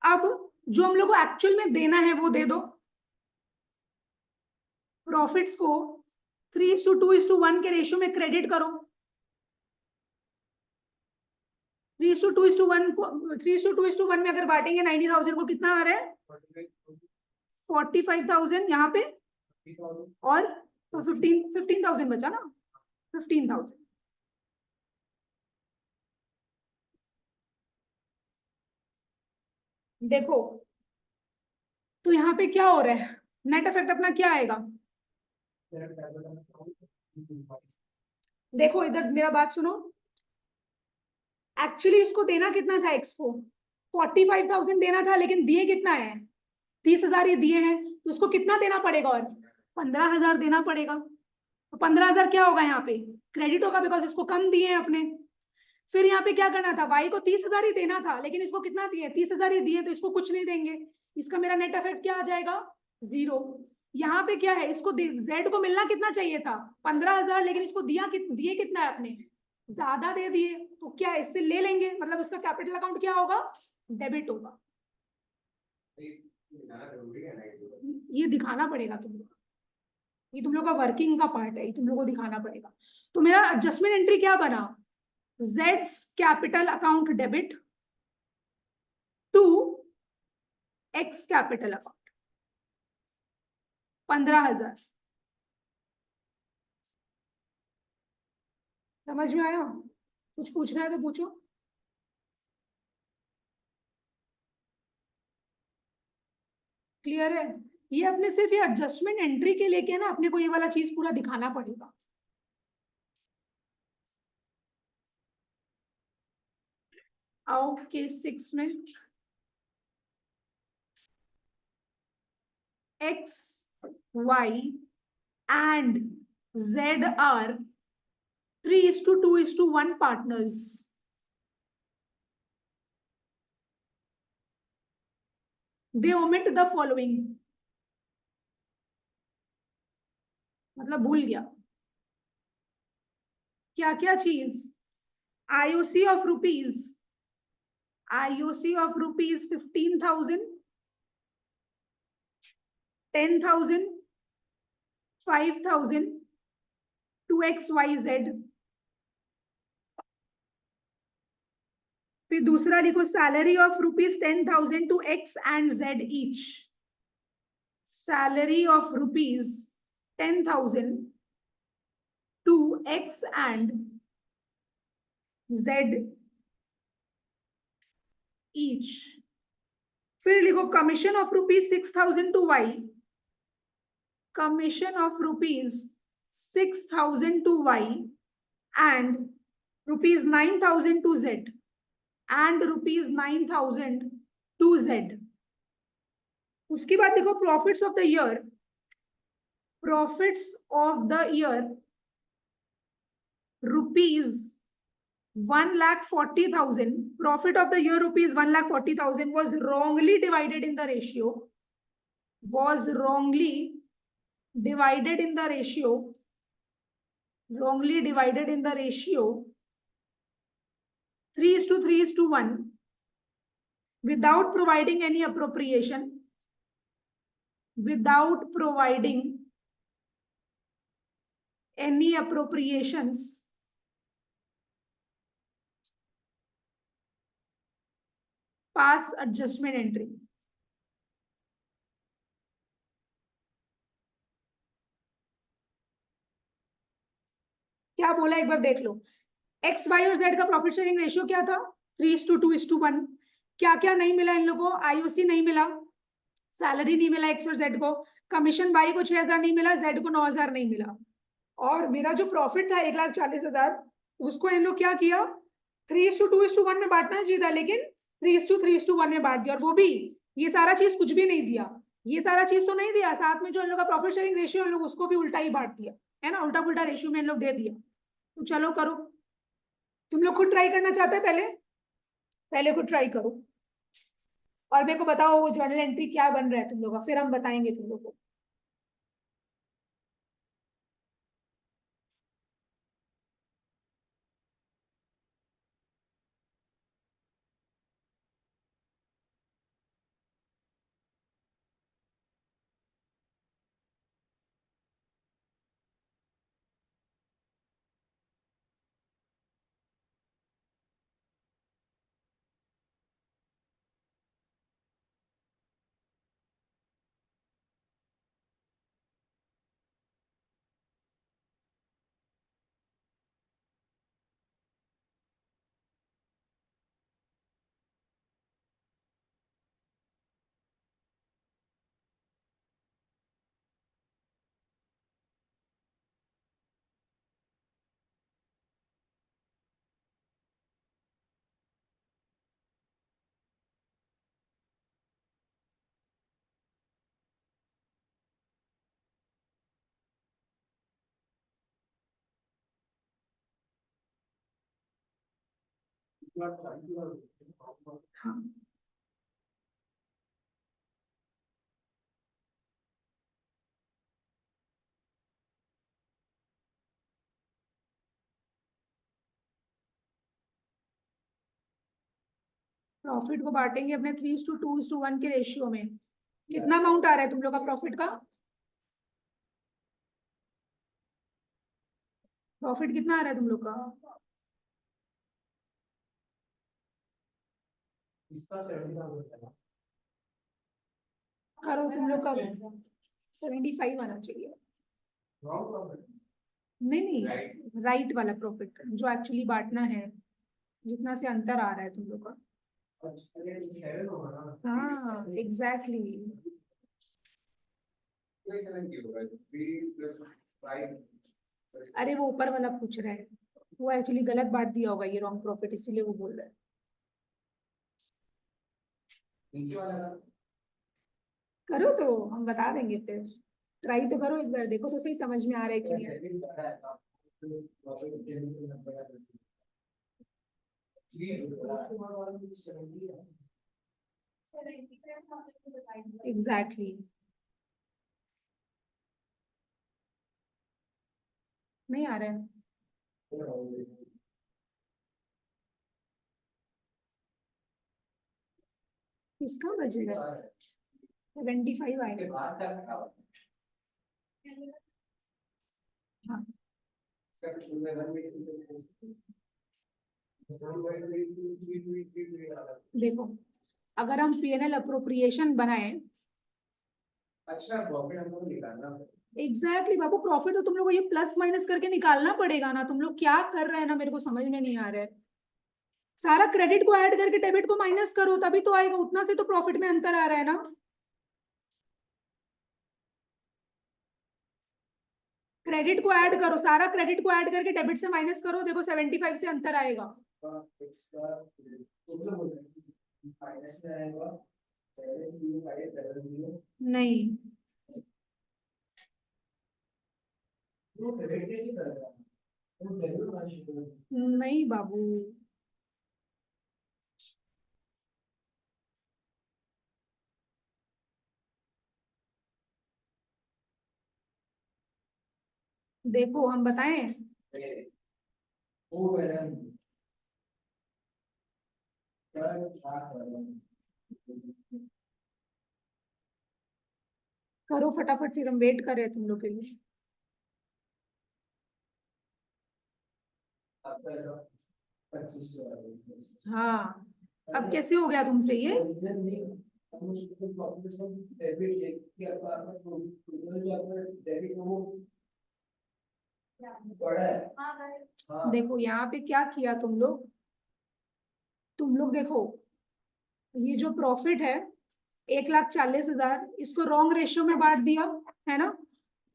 अब जो हम लोग को एक्चुअल में देना है वो दे दो। प्रॉफिट्स को 3:2:1 के रेशियो में क्रेडिट करो। 3:2:1 में अगर बांटेंगे 90,000 को, कितना आ रहा है, 45,000 यहाँ पे, और तो 15,000 बचा ना, 15,000। देखो तो यहाँ पे क्या हो रहा है, नेट इफेक्ट अपना क्या आएगा, देखो इधर मेरा बात सुनो। एक्चुअली इसको देना कितना था, एक्स को 45,000 देना था, लेकिन दिए कितना है, 30,000 ये दिए हैं, तो उसको कितना देना पड़ेगा, और 15,000 देना पड़ेगा। तो 15,000 क्या होगा यहाँ पे, क्रेडिट होगा, बिकॉज इसको कम दिए हैं अपने। फिर यहाँ पे क्या करना था, वाई को 30,000 ही देना था, लेकिन इसको कितना दिए, 30,000 ही दिए, तो इसको कुछ नहीं देंगे। इसका मेरा नेट इफेक्ट क्या आ जाएगा, 0। यहाँ पे क्या है, इसको जेड को मिलना कितना चाहिए था, 15,000, लेकिन इसको दिए कितना है अपने, ज्यादा दे दिए, तो क्या इससे ले लेंगे, मतलब इसका कैपिटल अकाउंट क्या होगा, डेबिट होगा। ये दिखाना पड़ेगा तुम लोग, ये तुम लोग का वर्किंग का पार्ट है, ये तुम लोग को दिखाना पड़ेगा। तो मेरा एडजस्टमेंट एंट्री क्या बना, जेड्स capital account debit to X capital account 15,000। समझ में आया, कुछ पूछना है तो पूछो। क्लियर है, ये अपने सिर्फ ये एडजस्टमेंट एंट्री के लेके ना अपने को ये वाला चीज पूरा दिखाना पड़ेगा। आओ केस 6 में, X Y and Z are 3:2:1 partners. They omit the following, मतलब भूल गया क्या क्या चीज, IOC of rupees, IOC of rupees 15,000, 10,000, 5,000 to X Y Z. फिर दूसरा लिखो, salary of rupees 10,000 to X and Z each, salary of rupees 10,000 to X and Z each. फिर लिखो, commission of rupees 6,000 to Y, commission of rupees 6,000 to Y and rupees 9,000 to Z and rupees 9,000 to Z। उसके बाद देखो profits of the year, profits of the year rupees 1,40,000, profit of the year rupees 1,40,000 was wrongly divided in the ratio, was wrongly divided in the ratio wrongly divided in the ratio 3:3:1 without providing any appropriation, without providing any appropriations, pass adjustment entry. क्या बोला एक बार देख लो। X Y और Z का profit sharing ratio क्या था? 3:2:1। क्या क्या नहीं मिला इन लोगों को? आईओसी नहीं मिला, सैलरी नहीं मिला एक्स और जेड को, कमीशन वाई को 6,000 नहीं मिला, जेड को 9,000 नहीं मिला, और मेरा जो प्रॉफिट था 1,40,000 उसको इन लोग क्या किया? 3:2:1 में बांटना चाहिए था, लेकिन 3:3:1 में बांट दिया, और वो भी ये सारा चीज कुछ भी नहीं दिया, ये सारा चीज तो नहीं दिया, साथ में जो इन लोग का प्रॉफिट शेयरिंग रेशियो इन लोग उसको भी उल्टा ही बांट दिया, है ना, उल्टा पुल्टा रेशियो में इन लोग दे दिया। तो चलो करो, तुम लोग खुद ट्राई करना चाहते हैं? पहले पहले खुद ट्राई करो और मेरे को बताओ वो जर्नल एंट्री क्या बन रहा है तुम लोग का, फिर हम बताएंगे तुम लोग को। हाँ, प्रॉफिट को बांटेंगे अपने 3:2:1 के रेशियो में। कितना अमाउंट आ रहा है तुम लोग का प्रॉफिट का? प्रॉफिट कितना आ रहा है तुम लोग का? करो तुम लोग का 75 आना चाहिए। नहीं नहीं, राइट वाला प्रॉफिट जो एक्चुअली बांटना है, जितना से अंतर आ रहा है तुम लोग का। हाँ एग्जैक्टली। अरे वो ऊपर वाला पूछ रहा है, वो एक्चुअली गलत बांट दिया होगा ये रॉन्ग प्रॉफिट, इसीलिए वो बोल रहा है। करो तो हम बता देंगे फिर, ट्राई तो करो एक बार, देखो तो सही समझ में आ रहा है कि नहीं। Exactly exactly. नहीं आ रहा है। किसका बजेगा? 75 आएगा। हाँ देखो, अगर हम पीएनएल अप्रोप्रिएशन बनाए, अच्छा प्रॉफिट हम लोग निकालना, एग्जैक्टली बाबू, प्रॉफिट तो तुम लोग को ये प्लस माइनस करके निकालना पड़ेगा ना, तुम लोग क्या कर रहे हैं ना, मेरे को समझ में नहीं आ रहा है। सारा क्रेडिट को ऐड करके डेबिट को माइनस करो तभी तो आएगा, उतना से तो प्रॉफिट में अंतर आ रहा है ना। क्रेडिट को ऐड करो, सारा क्रेडिट को ऐड करके डेबिट से माइनस करो, देखो 75 से अंतर आएगा। नहीं नहीं बाबू, देखो हम बताएं, करो फटाफट, फिर हम वेट कर रहे हैं तुम लोग के लिए। हाँ, अब कैसे हो गया तुमसे ये? देखो यहाँ पे क्या किया तुम लोग देखो, ये जो प्रॉफिट है 1,40,000, इसको रॉन्ग रेशियो में बांट दिया है ना।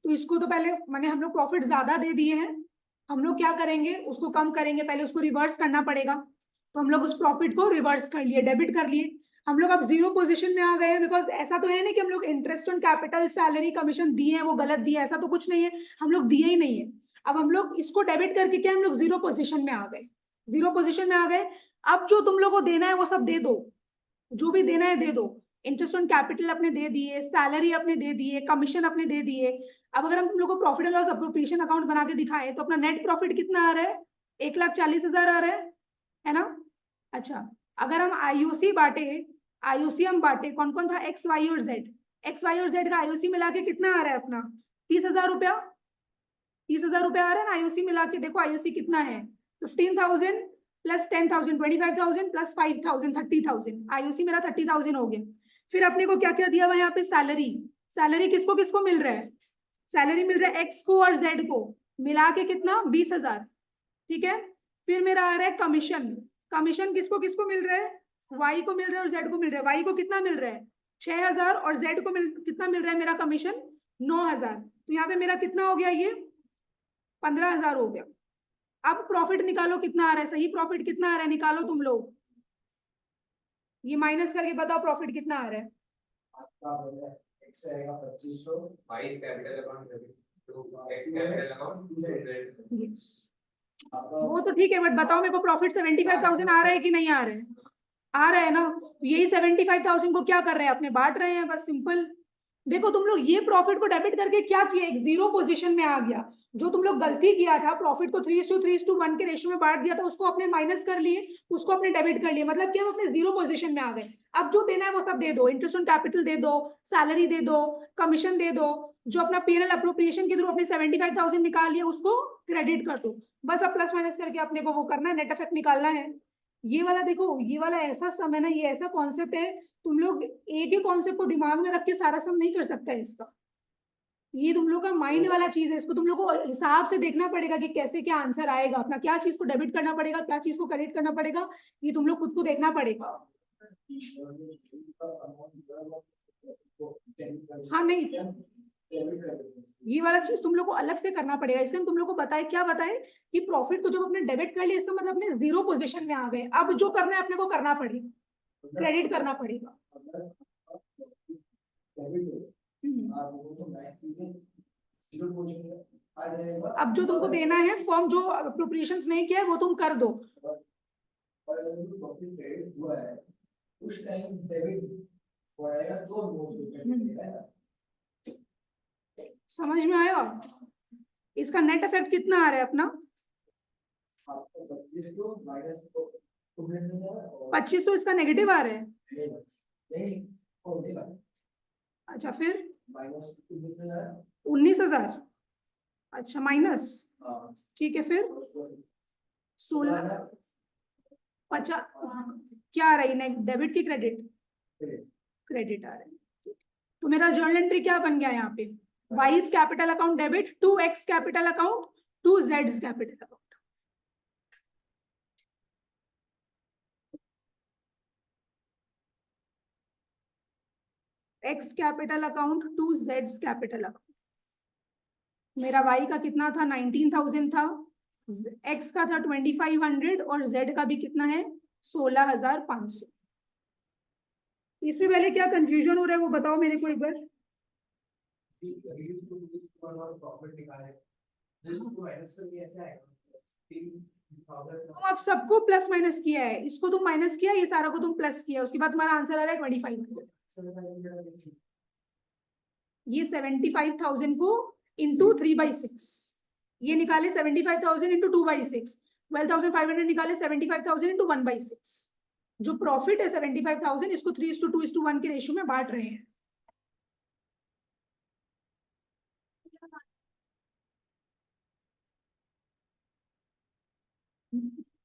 तो इसको तो पहले माने हम लोग प्रॉफिट ज्यादा दे दिए हैं, हम लोग क्या करेंगे, उसको कम करेंगे, पहले उसको रिवर्स करना पड़ेगा। तो हम लोग उस प्रॉफिट को रिवर्स कर लिए, डेबिट कर लिए। हम लोग अब जीरो पोजीशन में आ गए हैं, बिकॉज ऐसा तो है नहीं कि हम लोग interest on capital, salary, commission दिए हैं वो गलत दिए, ऐसा तो कुछ नहीं है, हम लोग दिए ही नहीं है। अब हम लोग इसको डेबिट करके क्या, हम लोग जीरो पोजीशन में आ गए, जीरो पोजीशन में आ गए। अब जो तुम लोग को देना है वो सब दे दो, जो भी देना है दे दो। इंटरेस्ट ऑन कैपिटल अपने दे दिए, सैलरी अपने दे दिए, कमीशन अपने दे दिए। अब अगर हम तुम लोग को profit and loss appropriation account बना के दिखाए तो अपना नेट प्रॉफिट कितना आ रहा है, 1,40,000 आ रहा है ना। अच्छा, अगर हम आईयूसी बांटे, आईयूसी हम बांटे, कौन कौन था, एक्स वाई और जेड, एक्स वाई और जेड का आईयूसी मिला के कितना आ रहा है अपना, 30,000 रुपया, 30,000 रुपया आ रहा है ना आईयूसी मिला के। देखो आईयूसी कितना है, 15,000 प्लस 10,000, 25,000 प्लस 5,000, 30,000, आईयूसी मेरा 30,000 हो गया। फिर अपने को क्या क्या दिया हुआ यहाँ पे, सैलरी, सैलरी किसको किसको मिल रहा है, सैलरी मिल रहा है एक्स को और जेड को मिला के कितना, 20,000, ठीक है। फिर मेरा आ रहा है कमीशन, कमीशन किसको किसको मिल रहा है, वाई को मिल रहा है और जेड को मिल रहा है। वाई को कितना मिल रहा है, 6,000, और जेड को कितना मिल रहा है मेरा कमीशन, 9,000। तो यहाँ पे मेरा कितना हो गया, ये 15,000 हो गया। अब प्रॉफिट निकालो कितना आ रहा है, सही प्रॉफिट कितना आ रहा है निकालो तुम लोग, ये माइनस करके बताओ प्रॉफिट कितना आ रहा है। वो तो ठीक है, बट बताओ मेरे को प्रॉफिट 75,000 आ रहा है कि नहीं आ रहा है, आ रहा है ना। यही 75,000 को क्या कर रहे हैं, अपने बांट रहे हैं, बस सिंपल। देखो तुम लोग ये प्रॉफिट को डेबिट करके क्या किया, एक जीरो पोजीशन में आ गया। जो तुम लोग गलती किया था, प्रॉफिट को 3:3:1 के रेशियो में बांट दिया था, उसको अपने माइनस कर लिए, उसको अपने डेबिट कर लिए, मतलब कि हम अपने जीरो पोजीशन में आ गए। अब जो देना है वो सब दे दो, इंटरेस्ट ऑन कैपिटल दे दो, सैलरी दे दो, कमीशन दे दो, जो अपना पीएनएल अप्रोप्रिएशन के थ्रू अपने 75,000 निकाल लिया उसको क्रेडिट कर दो। बस अब प्लस माइनस करके अपने को वो करना है, नेट इफेक्ट निकालना है। ये वाला देखो, ये वाला ऐसा सम है ना, ये ऐसा कॉन्सेप्ट है, तुम लोग एक ही कॉन्सेप्ट को दिमाग में रख के सारा सम नहीं कर सकता है इसका। ये तुम लोग का माइंड वाला चीज है, इसको तुम लोग को हिसाब से देखना पड़ेगा कि कैसे क्या आंसर आएगा, अपना क्या चीज को डेबिट करना पड़ेगा, क्या चीज को क्रेडिट करना पड़ेगा, ये तुम लोग खुद को देखना पड़ेगा। हाँ नहीं, ये वाला चीज तुम लोग को अलग से करना पड़ेगा। इसलिए हम तुम लोग को बताए, क्या बताए, कि प्रॉफिट को जब अपने डेबिट कर लिया, इसका मतलब अपने जीरो पोजीशन में आ गए। अब जो करना है अपने को करना पड़ेगा, क्रेडिट करना पड़ेगा। अब जो तुमको देना है, फॉर्म जो अप्रोप्रिएशंस नहीं किया है वो तुम कर दो। उस टाइम डेबिट पड़ेगा तो समझ में आया। इसका नेट इफेक्ट कितना आ रहा है अपना, 2500 इसका नेगेटिव आ रहा है। अच्छा, फिर 19,000, अच्छा माइनस, ठीक है। फिर 16, 50, क्या आ रही है, डेबिट की क्रेडिट, क्रेडिट आ रहा है। तो मेरा जर्नल एंट्री क्या बन गया यहाँ पे, Y's capital account debit to X capital account to Z capital account. X capital account to Z capital account. मेरा वाई का कितना था, 19,000 था, एक्स का था 2,500 और जेड का भी कितना है, 16,500। इसमें पहले क्या कंफ्यूजन हो रहा है वो बताओ मेरे को एक बार। तुम अब सबको प्लस माइनस किया है, इसको तुम माइनस किया, ये सारा को तुम प्लस किया, उसके बाद तुम्हारा आंसर आ रहा है 2,500। ये 75,000 को इंटू 3/6, ये निकाले 75,000 इंटू 2/6, 12,500 निकाले 75,000 इंटू 1/6। जो प्रॉफिट है 75,000, इसको 3:2:1 के रेशियो में बांट रहे हैं।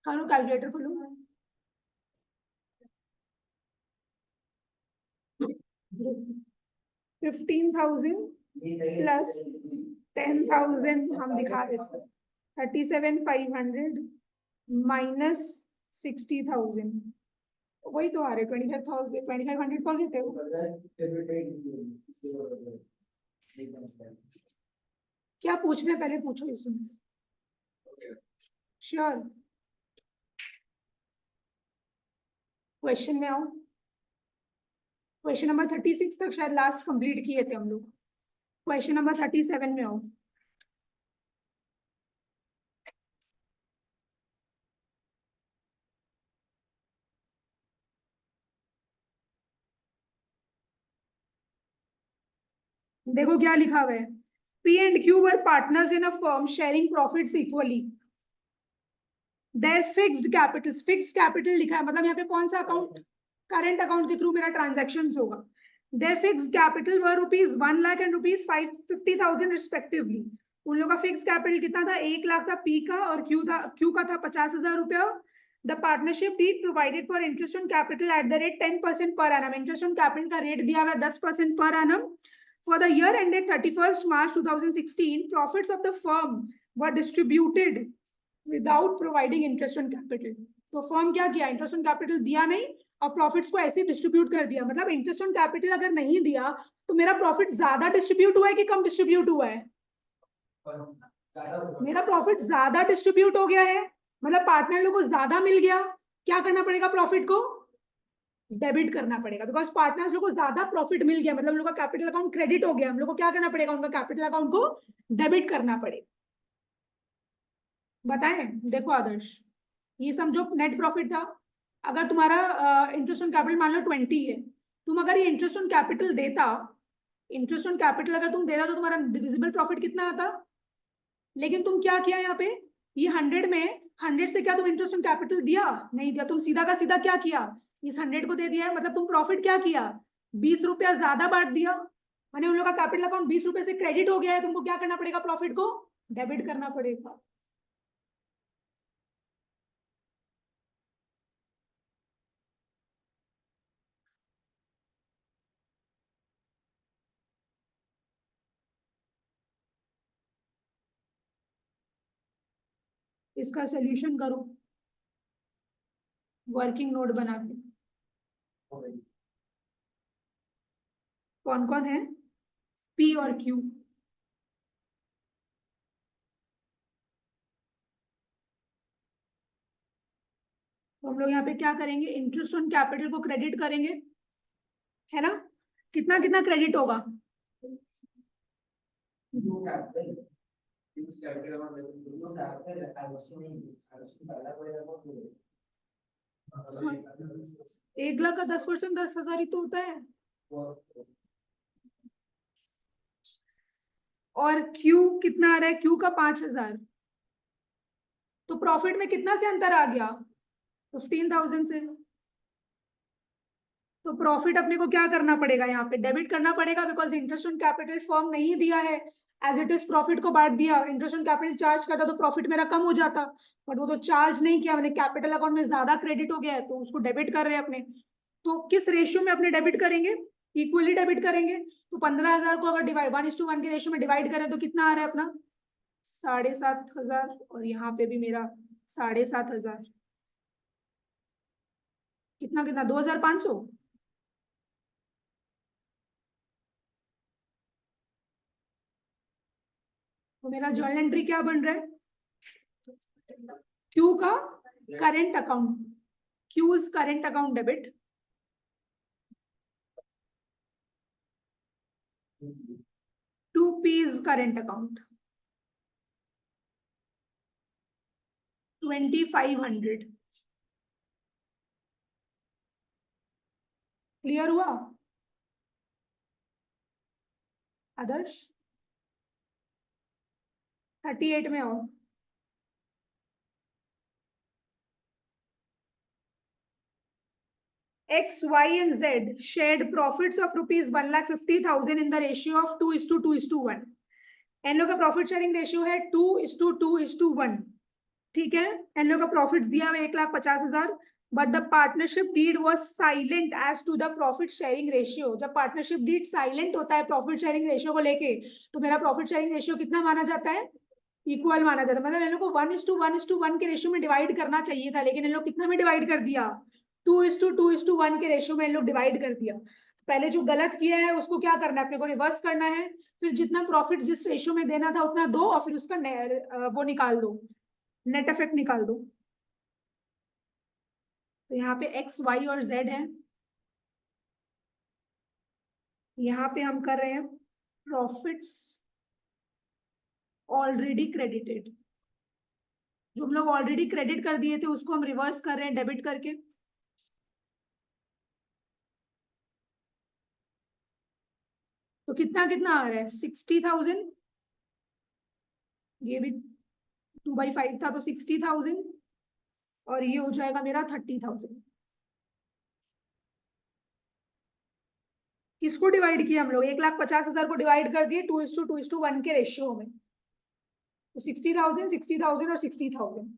करो कैलकुलेटर खोलो। 15,000 प्लस 10,000 हम दिखा देते हैं, 37,500 माइनस 60,000, वही तो आ रहे 25,000, 2,500 पॉजिटिव। क्या पूछना है पहले पूछो इसमें। श्योर, क्वेश्चन में आओ। क्वेश्चन नंबर 36 तक शायद लास्ट कंप्लीट किए थे हम लोग। क्वेश्चन नंबर 37 में आओ। देखो क्या लिखा हुआ है, P and Q were partners in a firm sharing profits equally. Their fixed capitals, fixed capital लिखा है मतलब यहाँ पे कौन सा अकाउंट, करंट अकाउंट के थ्रू मेरा ट्रांजैक्शन होगा। Their fixed capital were rupees 1 lakh and rupees 550,000 respectively. उन लोगों का फिक्स कैपिटल कितना था, 1 लाख था P का, और Q का था 50,000 रुपया। The partnership deed provided for interest on capital at the rate 10% per annum. Interest on capital का रेट दिया हुआ है 10% per annum. For the year ended 31st March 2016, profits of the firm were distributed without providing interest on capital. तो firm क्या किया, interest on capital दिया नहीं और प्रॉफिट्स को ऐसे डिस्ट्रीब्यूट कर दिया। मतलब इंटरेस्ट ऑन कैपिटल अगर नहीं दिया तो मेरा प्रॉफिट ज्यादा डिस्ट्रीब्यूट हुआ है कि कम डिस्ट्रीब्यूट हुआ है, मेरा प्रॉफिट ज्यादा डिस्ट्रीब्यूट हो गया है, मतलब पार्टनर लोगों को ज्यादा मिल गया। क्या करना पड़ेगा, प्रॉफिट को डेबिट करना पड़ेगा, बिकॉज पार्टनर्स लोग को ज्यादा प्रॉफिट मिल गया, मतलब हम लोग का कैपिटल अकाउंट क्रेडिट हो गया। हम लोग को क्या करना पड़ेगा, उनका कैपिटल अकाउंट को डेबिट करना पड़ेगा। बताएं, देखो आदर्श, ये समझो नेट प्रॉफिट था। अगर तुम्हारा इंटरेस्ट ऑन कैपिटल मान लो 20 है, तुम अगर ये इंटरेस्ट ऑन कैपिटल देता, इंटरेस्ट ऑन कैपिटल अगर तुम देता तो तुम्हारा डिविजिबल प्रॉफिट कितना आता। लेकिन तुम क्या किया यहाँ पे, ये 100 में 100 से क्या तुम इंटरेस्ट ऑन कैपिटल दिया, नहीं दिया। तुम सीधा का सीधा क्या किया, इस 100 को दे दिया है, मतलब तुम प्रॉफिट क्या किया, 20 रुपया ज्यादा बांट दिया। मैंने उन लोग का कैपिटल अकाउंट 20 रुपए से क्रेडिट हो गया है, तुमको क्या करना पड़ेगा, प्रॉफिट को डेबिट करना पड़ेगा। इसका सोल्यूशन करो वर्किंग नोट बना के। कौन कौन है, पी और क्यू। तो हम लोग यहाँ पे क्या करेंगे, इंटरेस्ट ऑन कैपिटल को क्रेडिट करेंगे, है ना। कितना कितना क्रेडिट होगा, हाँ, 1 लाख का 10% 10,000 ही तो होता है। और क्यू कितना आ रहा है, क्यू का 5,000। तो प्रॉफिट में कितना से अंतर आ गया, 15,000 से। तो प्रॉफिट अपने को क्या करना पड़ेगा, यहाँ पे डेबिट करना पड़ेगा, because interest on capital firm नहीं दिया है, एज इट इज प्रॉफिट को बांट दिया। इंटरेस्ट ऑन कैपिटल चार्ज करता तो प्रॉफिट मेरा कम हो जाता, बट वो तो चार्ज नहीं किया, मैंने कैपिटल अकाउंट में ज्यादा क्रेडिट हो गया है तो उसको डेबिट कर रहे हैं अपने। तो किस रेशियो में अपने डेबिट करेंगे, इक्वली डेबिट करेंगे। तो 15,000 को अगर डिवाइड 1:1 के रेशियो में डिवाइड करें तो कितना आ रहा है अपना, 7,500, और यहाँ पे भी मेरा 7,500। कितना कितना, 2,500। तो मेरा जर्नल एंट्री क्या बन रहा है, क्यू का current account, Q is current account debit, to P is current account 2,500। Clear हुआ आदर्श। 38 में आओ। X, Y, and Z shared profits of rupees 1,50,000 in the ratio of 2:2:1. इन लोग का प्रॉफिट शेयरिंग रेशियो है 2:2:1। ठीक है, इन लोग का प्रॉफिट दिया हुआ 1,50,000, but the partnership deed was silent as to the profit sharing ratio. जब पार्टनरशिप डीड साइलेंट होता है प्रॉफिट शेयरिंग रेशियो को लेके, तो मेरा प्रॉफिट शेयरिंग रेशियो कितना माना जाता है? इक्वल माना जाता है। मतलब इन लोग को 1:1:1 के रेशियो में डिवाइड करना चाहिए था, लेकिन इन लोग कितना में डिवाइड कर दिया? 2:2:1 के रेशियो में इन लोग डिवाइड कर दिया। पहले जो गलत किया है उसको क्या करना है, अपने को रिवर्स करना है। फिर जितना प्रॉफिट जिस रेशियो में देना था उतना दो, और फिर उसका वो निकाल दो, नेट इफेक्ट निकाल दो। तो यहाँ पे एक्स, वाई और जेड है। यहाँ पे हम कर रहे हैं प्रॉफिट्स ऑलरेडी क्रेडिटेड। जो हम लोग ऑलरेडी क्रेडिट कर दिए थे उसको हम रिवर्स कर रहे हैं डेबिट करके। तो कितना कितना आ रहा है? 60,000। ये भी 2/5 था तो 60,000, और ये हो जाएगा मेरा 30,000। किसको डिवाइड किया हम लोग? 1,50,000 को डिवाइड कर दिए 2:2:1 के रेशियो में। तो 60,000, 60,000 और 60,000।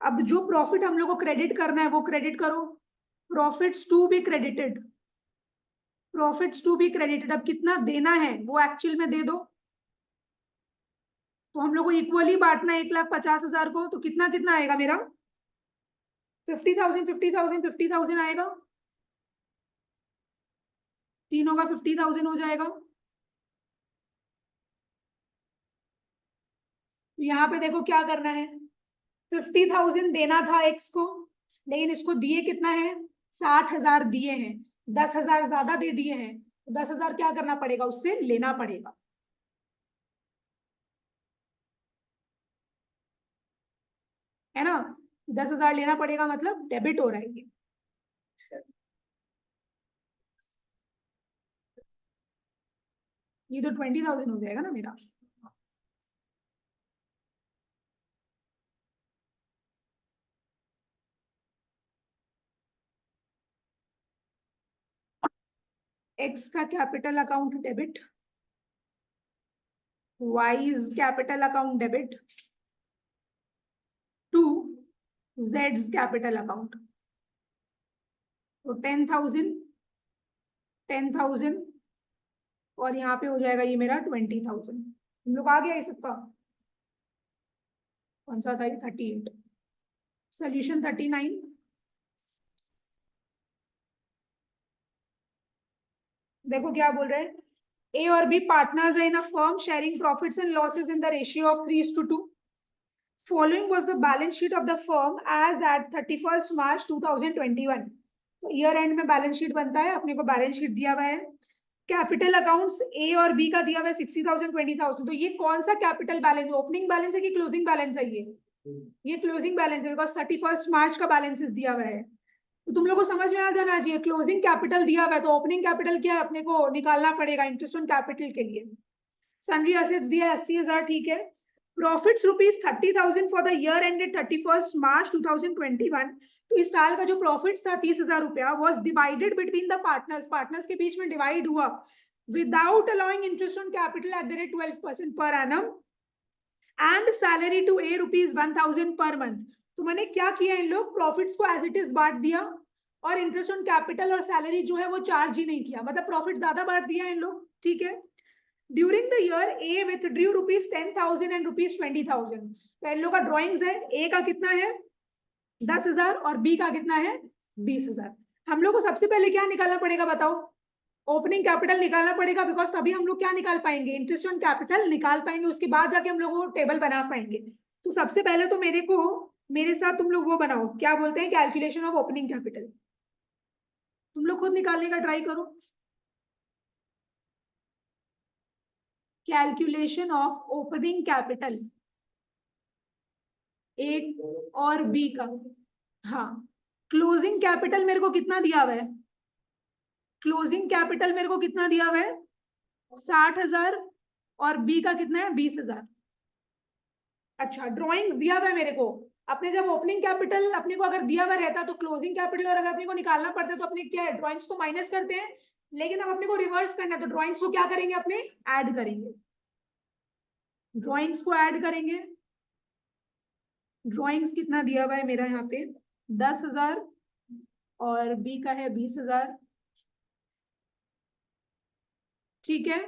अब जो प्रॉफिट हम लोग को क्रेडिट करना है वो क्रेडिट करो। Profits to be credited, profits to be credited. अब कितना देना है वो एक्चुअल में दे दो। तो हम लोग को इक्वली बांटना है 1,50,000 को। तो कितना कितना आएगा मेरा? 50,000, 50,000, 50,000 आएगा। तीनों का 50,000 हो जाएगा। तो यहाँ पे देखो क्या करना है। 50,000 देना था एक्स को, लेकिन इसको दिए कितना है? 60,000 दिए हैं। 10,000 ज्यादा दे दिए हैं, तो 10,000 क्या करना पड़ेगा? उससे लेना पड़ेगा, है ना? 10,000 लेना पड़ेगा, मतलब डेबिट हो रहा है ये। ये तो 20,000 हो जाएगा ना मेरा। एक्स का capital account debit, Y's capital account debit to जेड्स कैपिटल अकाउंट। तो 10,000, 10,000, और यहाँ पे हो जाएगा ये मेरा 20,000। हम लोग आ गया ये सबका। कौन सा था ये? 38। सोल्यूशन 39। देखो क्या बोल रहे हैं। ए और B partners in a firm sharing profits and losses in the ratio of 3:2। Following was the balance sheet of the firm as at 31st March 2021। तो ईयर एंड में बैलेंस शीट बनता है, अपने को बैलेंस शीट दिया हुआ है। Capital accounts ए और बी का दिया हुआ है 60,000, 20,000। तो ये कौन सा कैपिटल बैलेंस? ओपनिंग बैलेंस है कि क्लोजिंग बैलेंस है? ये क्लोजिंग बैलेंस है, बिकॉज 31st मार्च का बैलेंसेस दिया हुआ है। तो तुम लोग को समझ में आ जाना चाहिए, क्लोजिंग कैपिटल दिया हुआ है तो ओपनिंग कैपिटल क्या है अपने को निकालना पड़ेगा इंटरेस्ट ऑन कैपिटल के लिए। सन्ड्री एसेट्स दिया 80,000, ठीक है। Profits rupees 30,000 for the year ended 31st मार्च 2021। तो इस साल का जो प्रॉफिट था 30,000 रुपया was divided between the partners, partners के बीच में डिवाइड हुआ without allowing interest on capital at the rate 12% per annum and salary to a ₹1,000 per month. तो मैंने क्या किया, इन लोग प्रॉफिट्स को एज इट इज बांट दिया, और इंटरेस्ट ऑन कैपिटल और सैलरी जो है वो चार्ज ही नहीं किया, मतलब प्रॉफिट ज्यादा बांट दिया इन लोग, ठीक है। During the year A withdrew ₹10,000 and ₹20,000। तो इन लोग का ड्रॉइंग्स है। ए का कितना है? 10,000, और बी का कितना है? 20,000। हम लोग को सबसे पहले क्या निकालना पड़ेगा बताओ? ओपनिंग कैपिटल निकालना पड़ेगा, बिकॉज तभी हम लोग क्या निकाल पाएंगे? इंटरेस्ट ऑन कैपिटल निकाल पाएंगे, उसके बाद जाके हम लोग टेबल बना पाएंगे। तो सबसे पहले तो मेरे साथ तुम लोग वो बनाओ, क्या बोलते हैं, कैलकुलेशन ऑफ ओपनिंग कैपिटल। तुम लोग खुद निकालने का ट्राई करो। Calculation of opening capital A और बी का। हाँ, क्लोजिंग कैपिटल मेरे को कितना दिया हुआ है? क्लोजिंग कैपिटल मेरे को कितना दिया हुआ है? 60,000 और बी का कितना है 20,000। अच्छा, ड्रॉइंग्स दिया हुआ है मेरे को। अपने जब ओपनिंग कैपिटल अपने को अगर दिया हुआ रहता तो क्लोजिंग कैपिटल, और अगर अपने को निकालना पड़ता तो अपने क्या है, ड्रॉइंग्स को माइनस करते हैं। लेकिन अब अपने को रिवर्स करना है, तो ड्रॉइंग्स को क्या करेंगे, अपने ऐड करेंगे। ड्रॉइंग्स को ऐड करेंगे। ड्रॉइंग्स कितना दिया हुआ है मेरा यहाँ पे 10,000, और बी का है 20,000। ठीक है।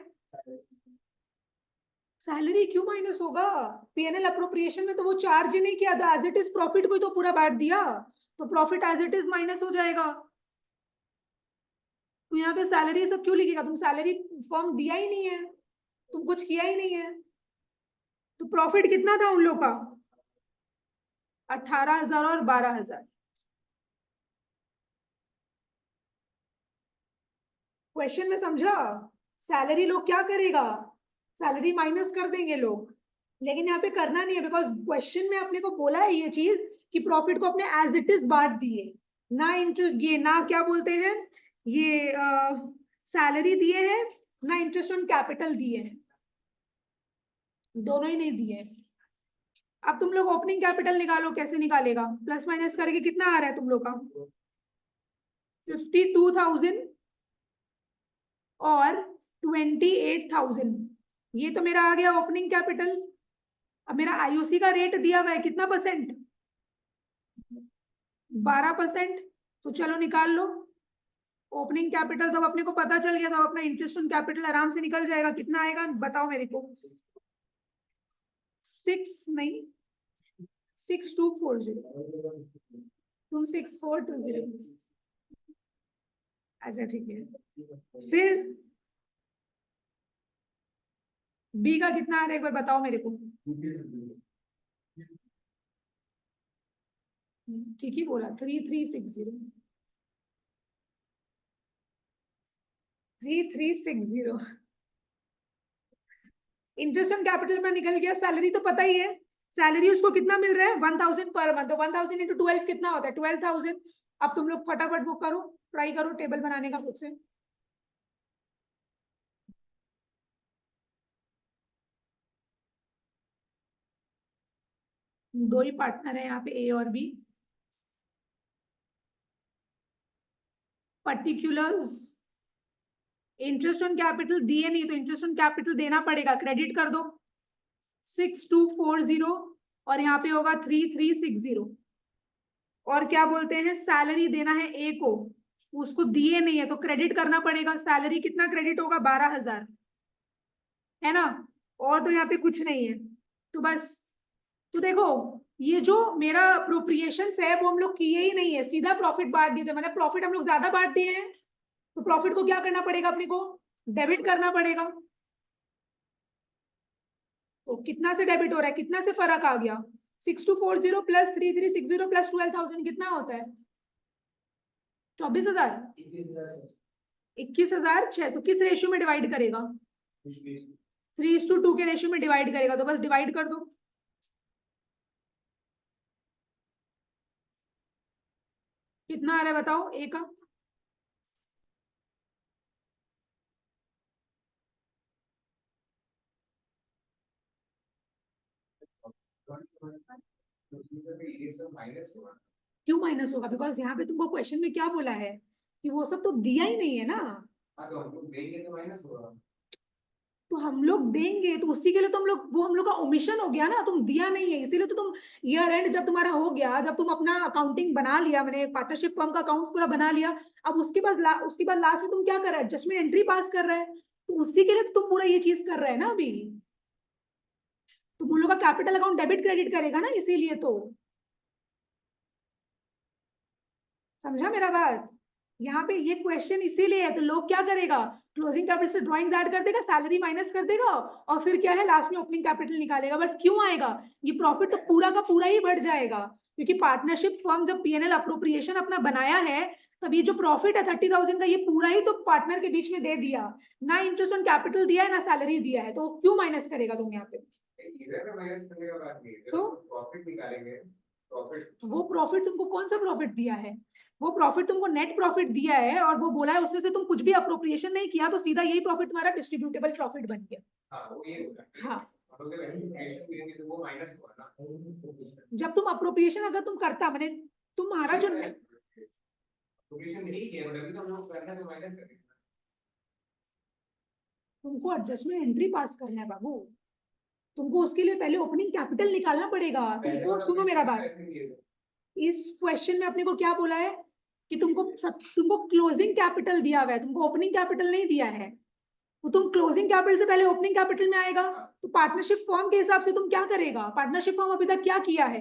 सैलरी क्यों माइनस होगा? पीएनएल अप्रोप्रिएशन में तो वो चार्ज ही नहीं किया था, एज इट इज प्रॉफिट को ही तो पूरा बांट दिया, तो profit as it is minus हो जाएगा। तो यहाँ पे सैलरी सब क्यों लिखेगा? तुम सैलरी फॉर्म दिया ही नहीं है, तुम कुछ किया ही नहीं है। तो प्रॉफिट कितना था उन लोग का? 18,000 और 12,000। क्वेश्चन में समझा? सैलरी लोग क्या करेगा, सैलरी माइनस कर देंगे लोग, लेकिन यहाँ पे करना नहीं है, बिकॉज क्वेश्चन में अपने को बोला है ये चीज कि प्रॉफिट को अपने एज इट इज बांट दिए, ना इंटरेस्ट, ये ना क्या बोलते हैं, ये सैलरी दिए हैं, ना इंटरेस्ट ऑन कैपिटल दिए हैं, दोनों ही नहीं दिए हैं। अब तुम लोग ओपनिंग कैपिटल निकालो, कैसे निकालेगा? प्लस माइनस करके कितना आ रहा है तुम लोग का? 52,000 और 28,000। ये तो मेरा आ गया ओपनिंग कैपिटल। अब मेरा आईओसी का रेट दिया हुआ है कितना परसेंट? 12%। तो चलो निकाल लो ओपनिंग कैपिटल। तो अपने को पता चल गया, तो अपना इंटरेस्ट ऑन कैपिटल आराम से निकल जाएगा। कितना आएगा बताओ मेरे को? 6 नहीं, 6240। तुम 6420। अच्छा ठीक है। फिर बी का कितना आ रहा है एक बार बताओ मेरे को? ठीक ही बोला, 3360। 3360। इंटरेस्ट ऑन कैपिटल में निकल गया। सैलरी तो पता ही है, सैलरी उसको कितना मिल रहा है 1,000 पर मंथ। तो 1,000 इंटू 12 कितना होता है? 12,000। अब तुम लोग फटाफट वो करो, ट्राई करो टेबल बनाने का खुद से। दो ही पार्टनर है यहाँ पे, ए और B. Particulars, interest on capital दिए नहीं तो इंटरेस्ट ऑन कैपिटल देना पड़ेगा, क्रेडिट कर दो 6240, और यहाँ पे होगा 3360। और क्या बोलते हैं, सैलरी देना है ए को, उसको दिए नहीं है तो क्रेडिट करना पड़ेगा। सैलरी कितना क्रेडिट होगा? 12,000, है ना? और तो यहाँ पे कुछ नहीं है, तो बस। तो देखो, ये जो मेरा अप्रोप्रिएशन है वो हम लोग किए ही नहीं है, सीधा प्रॉफिट बांट दिए थे। मैंने प्रॉफिट हम लोग ज्यादा बांट दिए हैं, तो प्रॉफिट को क्या करना पड़ेगा अपने को? डेबिट करना पड़ेगा। तो कितना से डेबिट हो रहा है, कितना से फर्क आ गया? 6240 प्लस 3360 प्लस 12,000 कितना होता है? 24,000। 21,600। तो किस रेशियो में डिवाइड करेगा? 3:2 के रेशियो में डिवाइड करेगा, तो बस डिवाइड कर दो। कितना आ रहा है बताओ ए का? क्यों माइनस होगा? बिकॉज यहाँ पे तुमको क्वेश्चन में क्या बोला है कि वो सब तो दिया ही नहीं है ना। तो हम लोग देंगे तो उसी के लिए तो हम लोग, वो हम लोग का ओमिशन हो गया ना, तुम दिया नहीं है इसीलिए तो तुम ईयर एंड जब तुम्हारा हो गया, जब तुम अपना अकाउंटिंग बना लिया, मैंने पार्टनरशिप फर्म का अकाउंट पूरा बना लिया, अब उसके बाद लास्ट में तुम क्या कर रहे हैं? एडजस्टमेंट एंट्री पास कर रहे हैं, तो उसी के लिए तो तुम पूरा ये चीज कर रहे हैं ना अभी। तो उन लोग का कैपिटल अकाउंट डेबिट क्रेडिट करेगा ना, इसीलिए तो। समझा मेरा बात? यहाँ पे ये क्वेश्चन इसीलिए है, तो लोग क्या करेगा, क्लोजिंग कैपिटल से ड्राइंग्स ऐड कर देगा, सैलरी माइनस कर देगा, और फिर क्या है लास्ट में ओपनिंग कैपिटल निकालेगा। बट क्यों आएगा? ये प्रॉफिट तो पूरा का पूरा ही बढ़ जाएगा, क्योंकि पार्टनरशिप फर्म जब पीएनएल अप्रोप्रिएशन अपना बनाया है, तब ये जो प्रॉफिट है 30,000 का, ये पूरा ही तो पार्टनर के बीच में दे दिया, ना इंटरेस्ट ऑन कैपिटल दिया है ना सैलरी दिया है, तो क्यों माइनस करेगा तुम यहाँ पे? तो वो प्रॉफिट तुमको कौन सा प्रॉफिट दिया है? वो प्रॉफिट तुमको नेट प्रॉफिट दिया है और वो बोला है उसमें से तुम कुछ भी अप्रोप्रिएशन नहीं किया, तो सीधा यही प्रॉफिट तुम्हारा डिस्ट्रीब्यूटेबल प्रॉफिट बन गया। हाँ, जब तुम अप्रोप्रिएशन अगर तुम करता, मैंने तुम्हारा जो तुमको एडजस्टमेंट एंट्री पास करना है बाबू, तुमको उसके लिए पहले ओपनिंग कैपिटल निकालना पड़ेगा। तुमको सुनो मेरा बात, इस क्वेश्चन में अपने को क्या बोला है कि तुमको क्लोजिंग कैपिटल दिया हुआ है, तुमको ओपनिंग कैपिटल नहीं दिया है। तो तुम क्लोजिंग कैपिटल से पहले ओपनिंग कैपिटल में आएगा। तो पार्टनरशिप फॉर्म के हिसाब से तुम क्या करेगा, पार्टनरशिप फॉर्म अभी तक क्या किया है,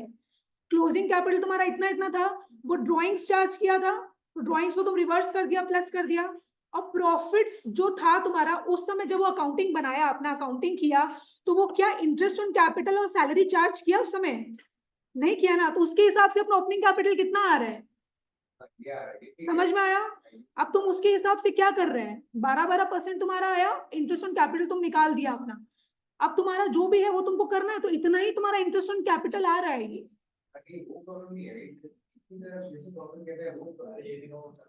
क्लोजिंग कैपिटल तुम्हारा इतना इतना था, वो ड्रॉइंग्स चार्ज किया था, तो ड्रॉइंग्स को तुम रिवर्स कर दिया, प्लस कर दिया। और प्रॉफिट्स जो था तुम्हारा उस समय जब वो अकाउंटिंग बनाया, अपना अकाउंटिंग किया, तो वो क्या इंटरेस्ट ऑन कैपिटल और सैलरी चार्ज किया उस समय? नहीं किया ना, तो उसके हिसाब से अपना ओपनिंग कैपिटल कितना आ रहा है, समझ में आया? अब तुम उसके हिसाब से क्या कर रहे हैं, 12% तुम्हारा आया, इंटरेस्ट ऑन कैपिटल तुम निकाल दिया अपना। अब तुम्हारा जो भी है वो तुमको करना है, तो इतना ही तुम्हारा इंटरेस्ट ऑन कैपिटल आ रहा है।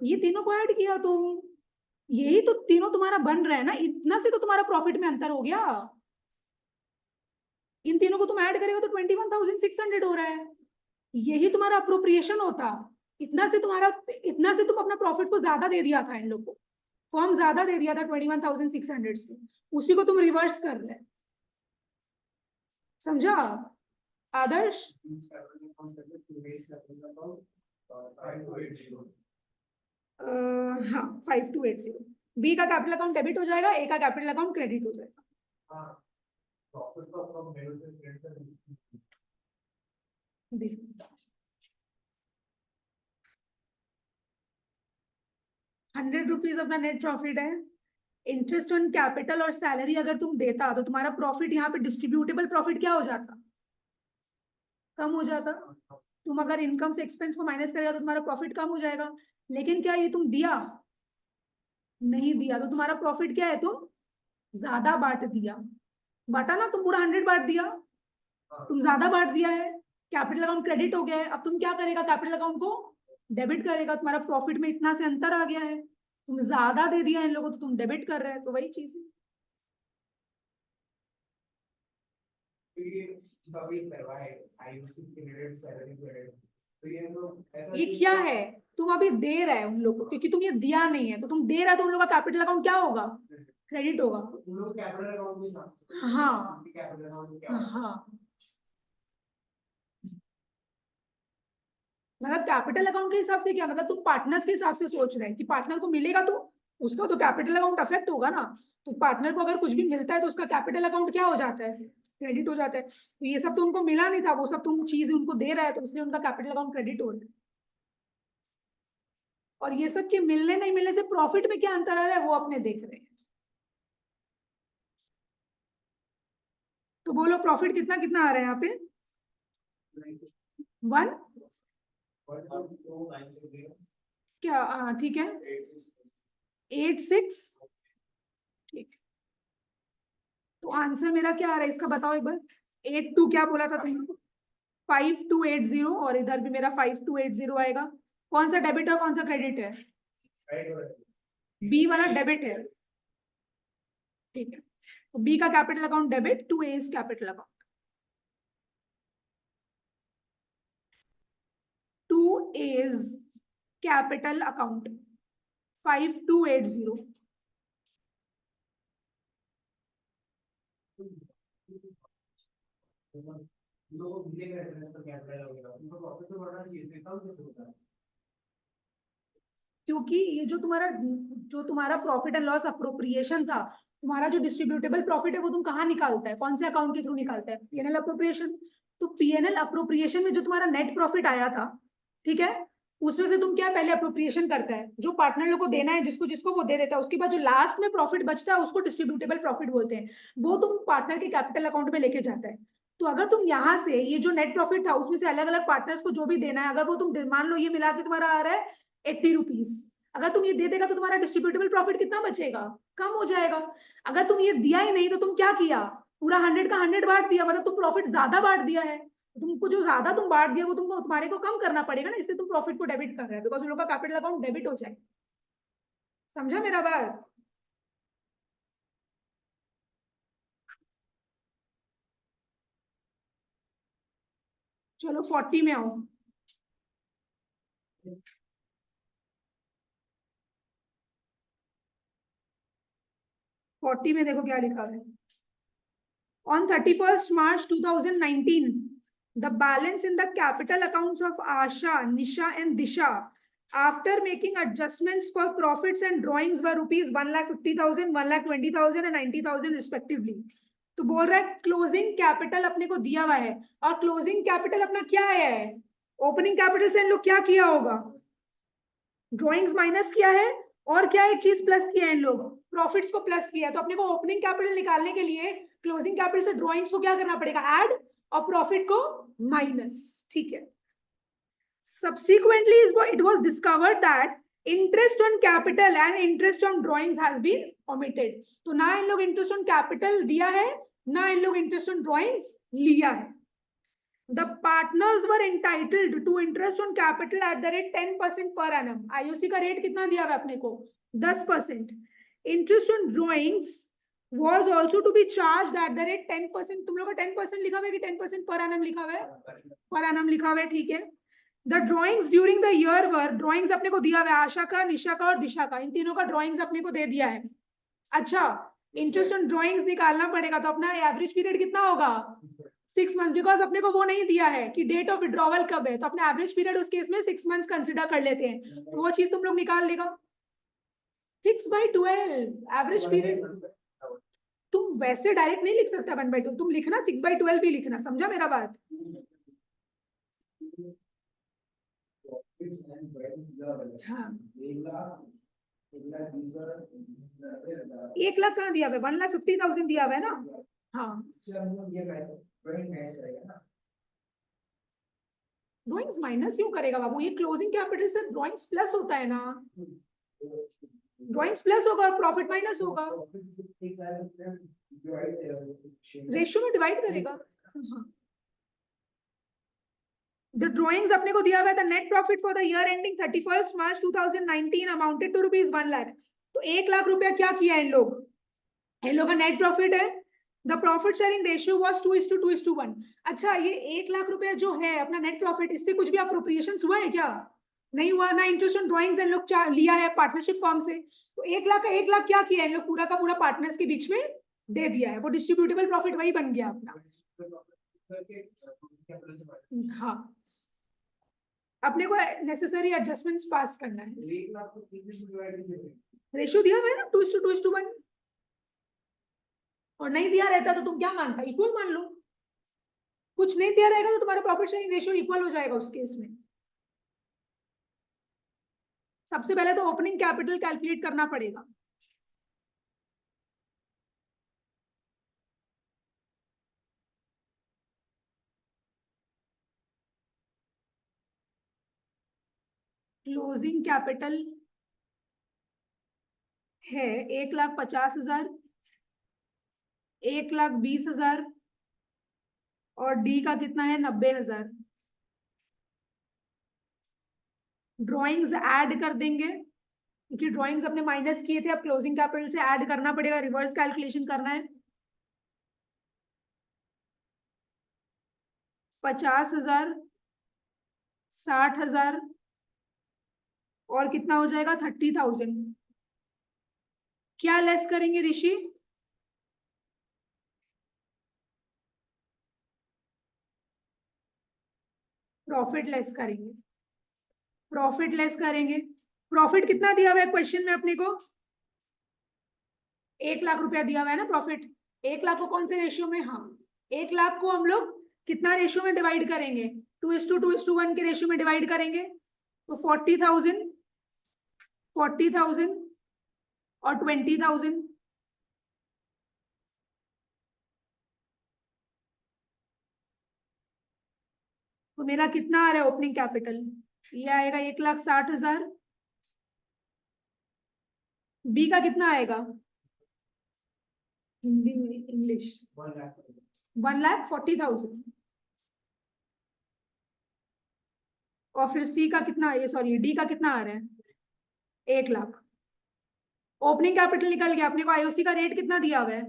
ये तीनों को ऐड किया तो यही तो तीनों तुम्हारा बन रहा है ना, इतना से तो तुम्हारा प्रॉफिट में अंतर हो गया। इन तीनों को तुम ऐड करेगा तो 21,600 हो रहा है, यही तुम्हारा अप्रोप्रिएशन होता। इतना से तुम अपना प्रॉफिट को ज्यादा दे दिया था, इन लोग को फॉर्म ज्यादा दे दिया था 21,600 से, उसी को तुम रिवर्स कर रहे हैं। समझा आदर्श? हाँ 5280, बी का कैपिटल अकाउंट डेबिट हो जाएगा, ए का कैपिटल अकाउंट क्रेडिट हो जाएगा। देखो 100 रुपीज अपना नेट प्रॉफिट है, इंटरेस्ट ऑन कैपिटल और सैलरी अगर तुम देता तो तुम्हारा प्रॉफिट यहाँ पे डिस्ट्रीब्यूटेबल प्रॉफिट क्या हो जाता, कम हो जाता। तुम अगर इनकम से एक्सपेंस को माइनस करेगा तो तुम्हारा प्रॉफिट कम हो जाएगा, लेकिन क्या ये तुम दिया नहीं दिया, तो तुम्हारा प्रॉफिट क्या है, तुम ज्यादा बांट दिया, बांटा ना, तुम पूरा 100 बांट दिया, तुम ज्यादा बांट दिया है, कैपिटल अकाउंट क्रेडिट हो गया है। अब तुम क्या करेगा, कैपिटल अकाउंट को डेबिट करेगा, तुम्हारा प्रॉफिट में इतना से अंतर आ गया है, तुम ज्यादा दे दिया इन लोगों को तो तुम डेबिट कर रहे हैं, तो वही चीज है। ये क्या है, तुम अभी दे रहे हो उन लोगों को, क्योंकि तुम ये दिया नहीं है, तो तुम दे रहे हो तो उन लोगों का कैपिटल अकाउंट क्या होगा, क्रेडिट होगा। हाँ हाँ, मतलब कैपिटल अकाउंट के हिसाब से क्या मतलब, तुम पार्टनर्स के हिसाब से सोच रहे हैं कि पार्टनर को मिलेगा तो उसका तो कैपिटल अकाउंट अफेक्ट होगा ना। तो पार्टनर को अगर कुछ भी मिलता है तो उसका कैपिटल अकाउंट क्या हो जाता है, क्रेडिट हो जाता है। तो ये सब तो उनको मिला नहीं था, वो सब तुम चीज उनको दे रहा है, तो इसलिए उनका कैपिटल अकाउंट क्रेडिट हो रहा है। और ये सब के मिलने नहीं मिलने से प्रॉफिट में क्या अंतर आ रहा है वो अपने देख रहे हैं। तो बोलो प्रॉफिट कितना कितना आ रहा है यहाँ पे, 1 क्या, ठीक है 86, ठीक। तो आंसर मेरा क्या आ रहा है इसका बताओ एक बार, 82 क्या बोला था तुमने, 5280, और इधर भी मेरा 5280 आएगा। कौन सा डेबिट है कौन सा क्रेडिट है, बी वाला डेबिट है, ठीक है। तो बी का capital account debit to A capital account, to A's capital account 5280। क्योंकि ये जो तुम्हारा प्रॉफिट एंड लॉस अप्रोप्रिएशन था, तुम्हारा जो डिस्ट्रीब्यूटेबल प्रॉफिट है वो तुम कहाँ निकालता है, कौन से अकाउंट के थ्रू निकालता है, पीएनएल अप्रोप्रिएशन। तो पीएनएल अप्रोप्रिएशन में जो तुम्हारा नेट प्रॉफिट आया था, ठीक है, उसमें से तुम क्या पहले अप्रोप्रिएशन करता है, जो पार्टनर लोग को देना है जिसको जिसको वो दे देता है, उसके बाद जो लास्ट में प्रॉफिट बचता है उसको डिस्ट्रीब्यूटेबल प्रॉफिट बोलते हैं, वो तुम पार्टनर के कैपिटल अकाउंट में लेके जाता है। तो अगर तुम यहाँ से ये जो नेट प्रॉफिट था उसमें से अलग अलग पार्टनर्स को जो भी देना है, अगर वो तुम मान लो ये मिला के तुम्हारा आ रहा है 80 रुपीज, अगर तुम ये दे देगा तो तुम्हारा डिस्ट्रीब्यूटेबल प्रॉफिट कितना बचेगा, कम हो जाएगा। अगर तुम ये दिया ही नहीं तो तुम क्या किया, पूरा 100 का 100 बांट दिया, मतलब तुम प्रॉफिट ज्यादा बांट दिया है, तुमको जो ज्यादा तुम बांट दिया वो तुमको तुम्हारे को कम करना पड़ेगा ना, इससे तुम प्रॉफिट को डेबिट कर रहे हो, बिकॉज उन लोग का कैपिटल अकाउंट डेबिट हो जाए। समझा मेरा बात? चलो 40 में आओ। 40 में देखो क्या लिखा है। On 31st March 2019, the balance in the capital accounts of Asha, Nisha and Disha after making adjustments for profits and drawings were rupees 1,50,000, 1,20,000 and 90,000 respectively. तो बोल रहा है क्लोजिंग कैपिटल अपने को दिया हुआ है, और क्लोजिंग कैपिटल अपना क्या है? ओपनिंग कैपिटल से इन लोग क्या किया होगा? ड्रॉइंग्स माइनस किया है, और क्या एक चीज प्लस किया है इन लोग? प्रॉफिट्स को प्लस किया है। तो अपने को ओपनिंग कैपिटल निकालने के लिए क्लोजिंग कैपिटल से ड्रॉइंग्स को क्या करना पड़ेगा? ऐड, और प्रॉफिट को माइनस। ठीक है। Subsequently, it was discovered that interest on capital and interest on drawings has been omitted. तो ना इन लोग इंटरेस्ट ऑन कैपिटल दिया है, ना इन लोग इंटरेस्ट ऑन ड्रॉइंग्स लिया है। The partners were entitled to interest on capital at the rate 10% per annum. IOC का रेट कितना दिया हुआ अपने को? 10%. Interest on drawings was also to be charged at the rate 10%. तुम लोग का 10% लिखा हुआ है कि 10% per annum लिखा हुआ है? Per annum लिखा हुआ है, ठीक है। The drawings during the year were, drawings अपने को दिया हुआ है आशा का, निशा का और दिशा का, इन तीनों का ड्रॉइंग्स अपने को दे दिया है। अच्छा, इंटरेस्ट ऑन ड्रॉइंग्स निकालना पड़ेगा, तो अपना एवरेज पीरियड कितना होगा? 6 मंथ्स, बिकॉज अपने को वो नहीं दिया है कि डेट ऑफ विड्रॉवल कब है, तो अपना एवरेज पीरियड उस केस में 6 मंथ्स कंसिडर कर लेते हैं, तो वो चीज तुम लोग निकाल लेगा। 6/12 एवरेज पीरियड। तुम वैसे डायरेक्ट नहीं लिख सकता 1/2, तुम लिखना 6/12 भी लिखना। समझा मेरा बात? हाँ, 1 लाख कहाँ दिया हुआ है? 1,50,000 दिया हुआ है ना। हाँ, ड्रॉइंग्स माइनस क्यों करेगा बाबू? ये क्लोजिंग कैपिटल से ड्रॉइंग्स प्लस होता है ना। ड्रॉइंग्स प्लस होगा और प्रॉफिट माइनस होगा, रेशियो में डिवाइड करेगा। हाँ। The drawings अपने को दिया हुआ है, the net profit for the year ending 31st March 2019 amounted to rupees 1 lakh. तो 1 लाख रुपया क्या किया इन लोग? इन लोग का नेट प्रॉफिट है। The profit sharing ratio was 2:2:1। अच्छा, ये 1 लाख रुपया जो है अपना नेट प्रॉफिट, इससे कुछ भी अप्रोप्रिएशन हुआ है क्या? नहीं हुआ ना। इंटरेस्ट ऑन ड्रॉइंग्स इन लोग लिया है पार्टनरशिप फॉर्म से, तो 1 लाख का 1 लाख क्या किया इन लोग? पूरा का पूरा पार्टनर्स के बीच में दे दिया है, वो डिस्ट्रीब्यूटेबल प्रॉफिट वही बन गया अपना। हाँ, अपने को नेसेसरी एडजस्टमेंट्स पास करना है। रेशियो दिया हुआ है ना 2:2:1, और नहीं दिया रहता तो तुम क्या मानता? इक्वल मान लो। कुछ नहीं दिया रहेगा तो तुम्हारा प्रॉफिट शेयरिंग रेशियो इक्वल हो जाएगा उस केस में। सबसे पहले तो ओपनिंग कैपिटल कैलकुलेट करना पड़ेगा। क्लोजिंग कैपिटल है 1,50,000, 1,20,000, और डी का कितना है? 90,000। ड्रॉइंग्स ऐड कर देंगे, क्योंकि ड्रॉइंग्स अपने माइनस किए थे, अब क्लोजिंग कैपिटल से ऐड करना पड़ेगा, रिवर्स कैलकुलेशन करना है। 50,000, 60,000, और कितना हो जाएगा? 30,000। क्या लेस करेंगे ऋषि? प्रॉफिट लेस करेंगे। प्रॉफिट लेस करेंगे। प्रॉफिट कितना दिया हुआ है क्वेश्चन में अपने को? 1 लाख रुपया दिया हुआ है ना प्रॉफिट। 1 लाख को कौन से रेशियो में? हाँ, 1 लाख को हम लोग कितना रेशियो में डिवाइड करेंगे? 2:2:1 के रेशियो में डिवाइड करेंगे, तो 40,000, 40,000 और 20,000। तो मेरा कितना आ रहा है ओपनिंग कैपिटल? ये आएगा 1,60,000। बी का कितना आएगा? हिंदी में, इंग्लिश। 1,40,000। और फिर सी का कितना, ये सॉरी डी का कितना आ रहा है, 1 लाख। ओपनिंग कैपिटल निकल गया। अपने को आईओसी का रेट कितना दिया हुआ है,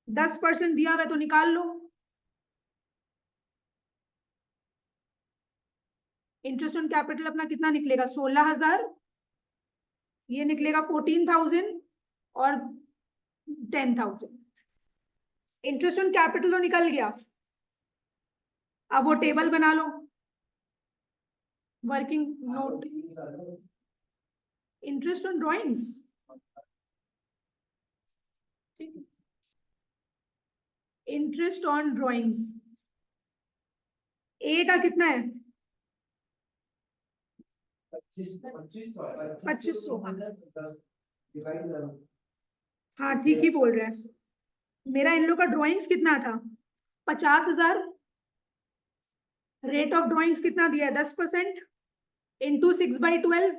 10% दिया हुआ है, तो निकाल लो। इंटरेस्ट ऑन कैपिटल अपना कितना निकलेगा, 16,000, ये निकलेगा 14,000 और 10,000। इंटरेस्ट ऑन कैपिटल तो निकल गया। अब वो टेबल बना लो, working note, interest on drawings, ठीक है, इंटरेस्ट ऑन ड्रॉइंग्स ए का कितना है, 2500। हाँ ठीक ही बोल रहे हैं। मेरा इन लोग का ड्रॉइंग्स कितना था, 50,000। रेट ऑफ ड्रॉइंग्स कितना दिया है, 10% इंटू 6/12।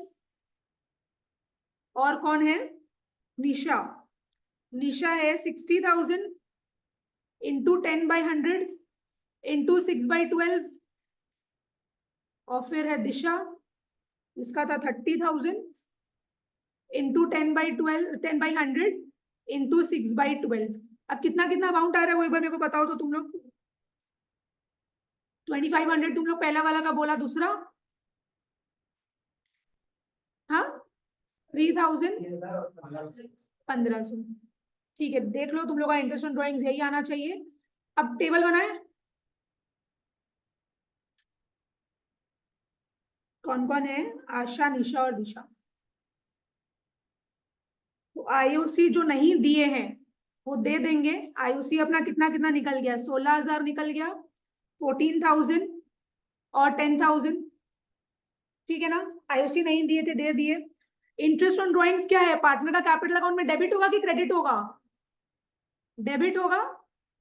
और कौन है, निशा। निशा है 60,000 इंटू 10/100 इंटू 6/12। और फिर है दिशा, इसका था 30,000 इंटू 10/12, 10/100 इंटू 6/12। अब कितना कितना अमाउंट आ रहा है वो एक बार मेरे को बताओ तो तुम लोग। 2500 तुम लोग पहला वाला का बोला, दूसरा हाँ 3000, 1500। ठीक है, देख लो तुम लोग का इंटरेस्ट ऑन ड्रॉइंग्स यही आना चाहिए। अब टेबल बनाए, कौन कौन है, आशा, निशा और दिशा। तो आईओसी जो नहीं दिए हैं वो दे देंगे। आईओसी अपना कितना कितना निकल गया, 16,000 निकल गया, 14,000 और 10,000, ठीक है ना। आईओसी नहीं दिए थे, दे दिए। इंटरेस्ट ऑन ड्रॉइंग्स क्या है, पार्टनर का कैपिटल अकाउंट में डेबिट होगा कि क्रेडिट होगा, डेबिट होगा,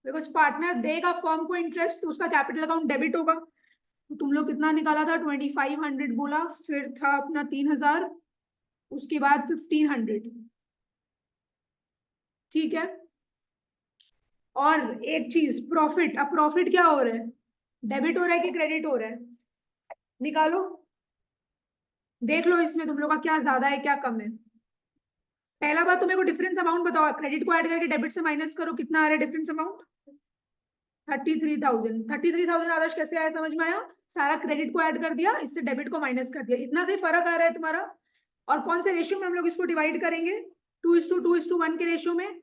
बिकॉज पार्टनर देगा फर्म को इंटरेस्ट, तो उसका कैपिटल अकाउंट डेबिट होगा। तो तुम लोग कितना निकाला था, 2500 बोला, फिर था अपना 3,000, उसके बाद 1500, ठीक है। और एक चीज प्रॉफिट, अब प्रॉफिट क्या हो रहा है, डेबिट हो रहा है कि क्रेडिट हो रहा है, निकालो, देख लो इसमें तुम लोग का क्या ज्यादा है क्या कम है। पहला बात तो मेरे को डिफरेंस अमाउंट बताओ, क्रेडिट को ऐड करके डेबिट से माइनस करो, कितना आ रहा है डिफरेंस अमाउंट, 33,000। 33,000 आदर्श कैसे आया, समझ में आया, सारा क्रेडिट को ऐड कर दिया, इससे डेबिट को माइनस कर दिया, इतना से फर्क आ रहा है तुम्हारा। और कौन से रेशियो में हम लोग इसको डिवाइड करेंगे, 2:2:1 के रेशियो में।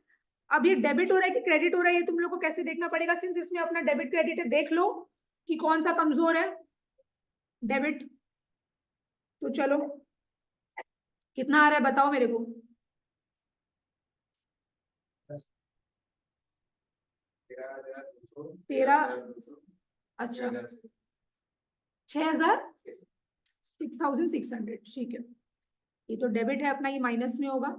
अब ये डेबिट हो रहा है कि क्रेडिट हो रहा है, ये तुम लोग को कैसे देखना पड़ेगा, सिंस इसमें अपना डेबिट क्रेडिट है, देख लो कि कौन सा कमजोर है, डेबिट। तो चलो कितना आ रहा है बताओ मेरे को, 13, अच्छा 6,000, 6,600, ठीक है। ये तो डेबिट है अपना, ये माइनस में होगा।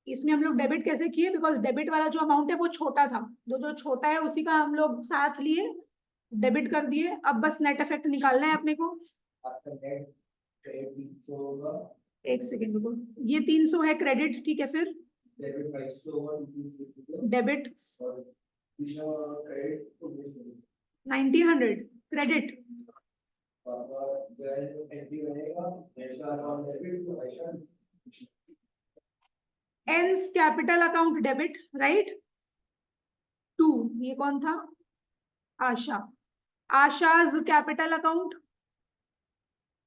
इसमें हम लोग डेबिट कैसे किए, बिकॉज डेबिट वाला जो अमाउंट है वो छोटा था, जो जो छोटा है उसी का हम लोग साथ लिए, डेबिट कर दिए। अब बस नेट इफेक्ट निकालना है अपने को। एक सेकेंड रुको, ये 300 है क्रेडिट, ठीक है, फिर debit 1900 credit, A's capital account debit, right. 2, ये कौन था, आशा, आशाज कैपिटल अकाउंट।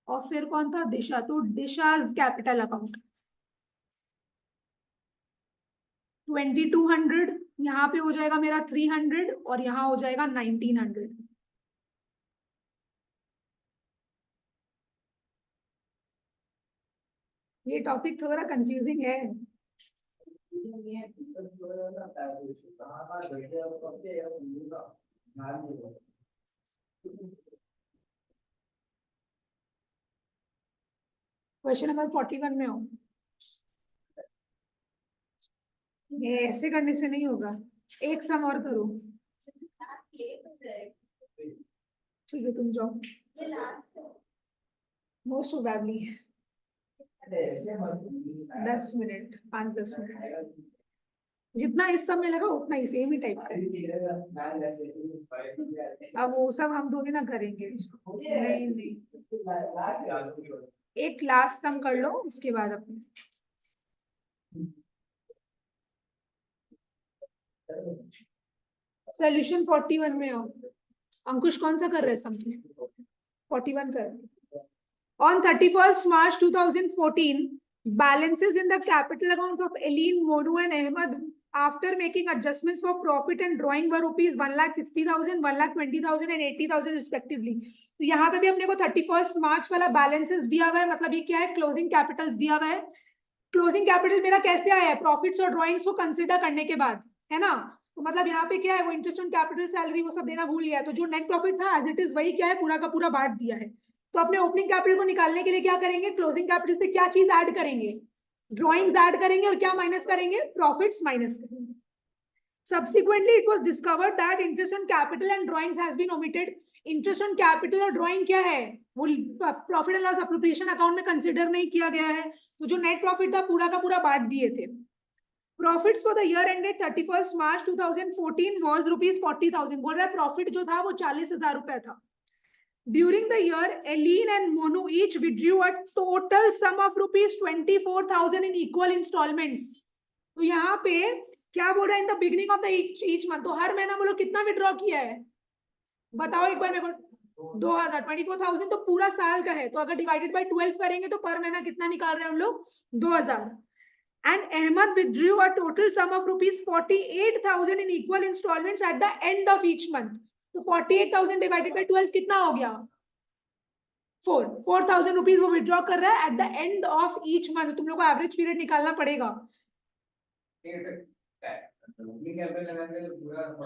और फिर कौन था, दिशा, तो दिशाज कैपिटल अकाउंट 2200। यहाँ पे हो जाएगा मेरा 300 और यहाँ हो जाएगा 1900। ये टॉपिक थोड़ा कंफ्यूजिंग है। क्वेश्चन नंबर 41 में हो, ये ऐसे करने से नहीं होगा, एक सम और करो, ठीक है तुम जाओ, मोस्ट प्रोबेबली 10 मिनट, 5-10 मिनट। जितना इस सब में लगा उतना ही सेम ही टाइप का है। अब वो सब हम दोनों ना करेंगे, नहीं नहीं, एक क्लास कम कर लो उसके बाद अपने। सोल्यूशन 41 में हो। अंकुश कौन सा कर रहे हैं? समथिंग 41 कर रहे हैं। On 31st March 2014, balances in the capital accounts of Eileen, Monu and Ahmed after making adjustments for profit and drawing were rupees 1,60,000, 1,20,000 and 80,000 respectively. तो यहाँ पे भी अपने को 31st मार्च वाला बैलेंसेस दिया हुआ है, मतलब ये क्या है, क्लोजिंग कैपिटल्स दिया हुआ है। क्लोजिंग कैपिटल मेरा कैसे आया है? प्रॉफिट्स और ड्रॉइंग्स को कंसिडर करने के बाद, है ना। तो मतलब यहाँ पे क्या है, वो इंटरेस्ट ऑन कैपिटल, सैलरी, वो सब देना भूल गया है। तो जो नेट प्रॉफिट था एज इट इज वही क्या है, पूरा का पूरा बांट दिया है। तो अपने ओपनिंग कैपिटल को निकालने के लिए क्या करेंगे, क्लोजिंग कैपिटल से क्या चीज ऐड करेंगे, ड्रॉइंग्स ऐड करेंगे, और क्या माइनस करेंगे, प्रॉफिट्स माइनस करेंगे। Subsequently, it was discovered that interest on capital and drawings has been omitted. Interest on capital और drawing क्या है, वो profit and loss appropriation account में कंसिडर नहीं किया गया है। तो जो नेट प्रॉफिट था पूरा का पूरा बांट दिए थे। Profits for the year ended 31st March 2014 was rupees 40,000. बोल रहा है प्रॉफिट जो था वो 40,000 रुपया था। During the year, Eileen and Monu each withdrew a total sum of rupees 24,000 in equal installments. तो यहाँ पे क्या बोल रहा है, in the beginning of the each month, तो हर महीना बोलो कितना विड्रॉ किया है, बताओ एक बार मेरे को। 2,000, 24,000 तो पूरा साल का है, तो अगर डिवाइडेड बाय 12 करेंगे तो पर महीना कितना निकाल रहे हैं हम लोग, 2,000। And Ahmed withdrew a total sum of rupees 48,000 in equal installments at the end of each month. तो 48,000 divided by 12 कितना हो गया, 4,000 रुपीज वो विड्रॉ कर रहा है at the end of each month. तुम लोग को एवरेज पीरियड निकालना पड़ेगा।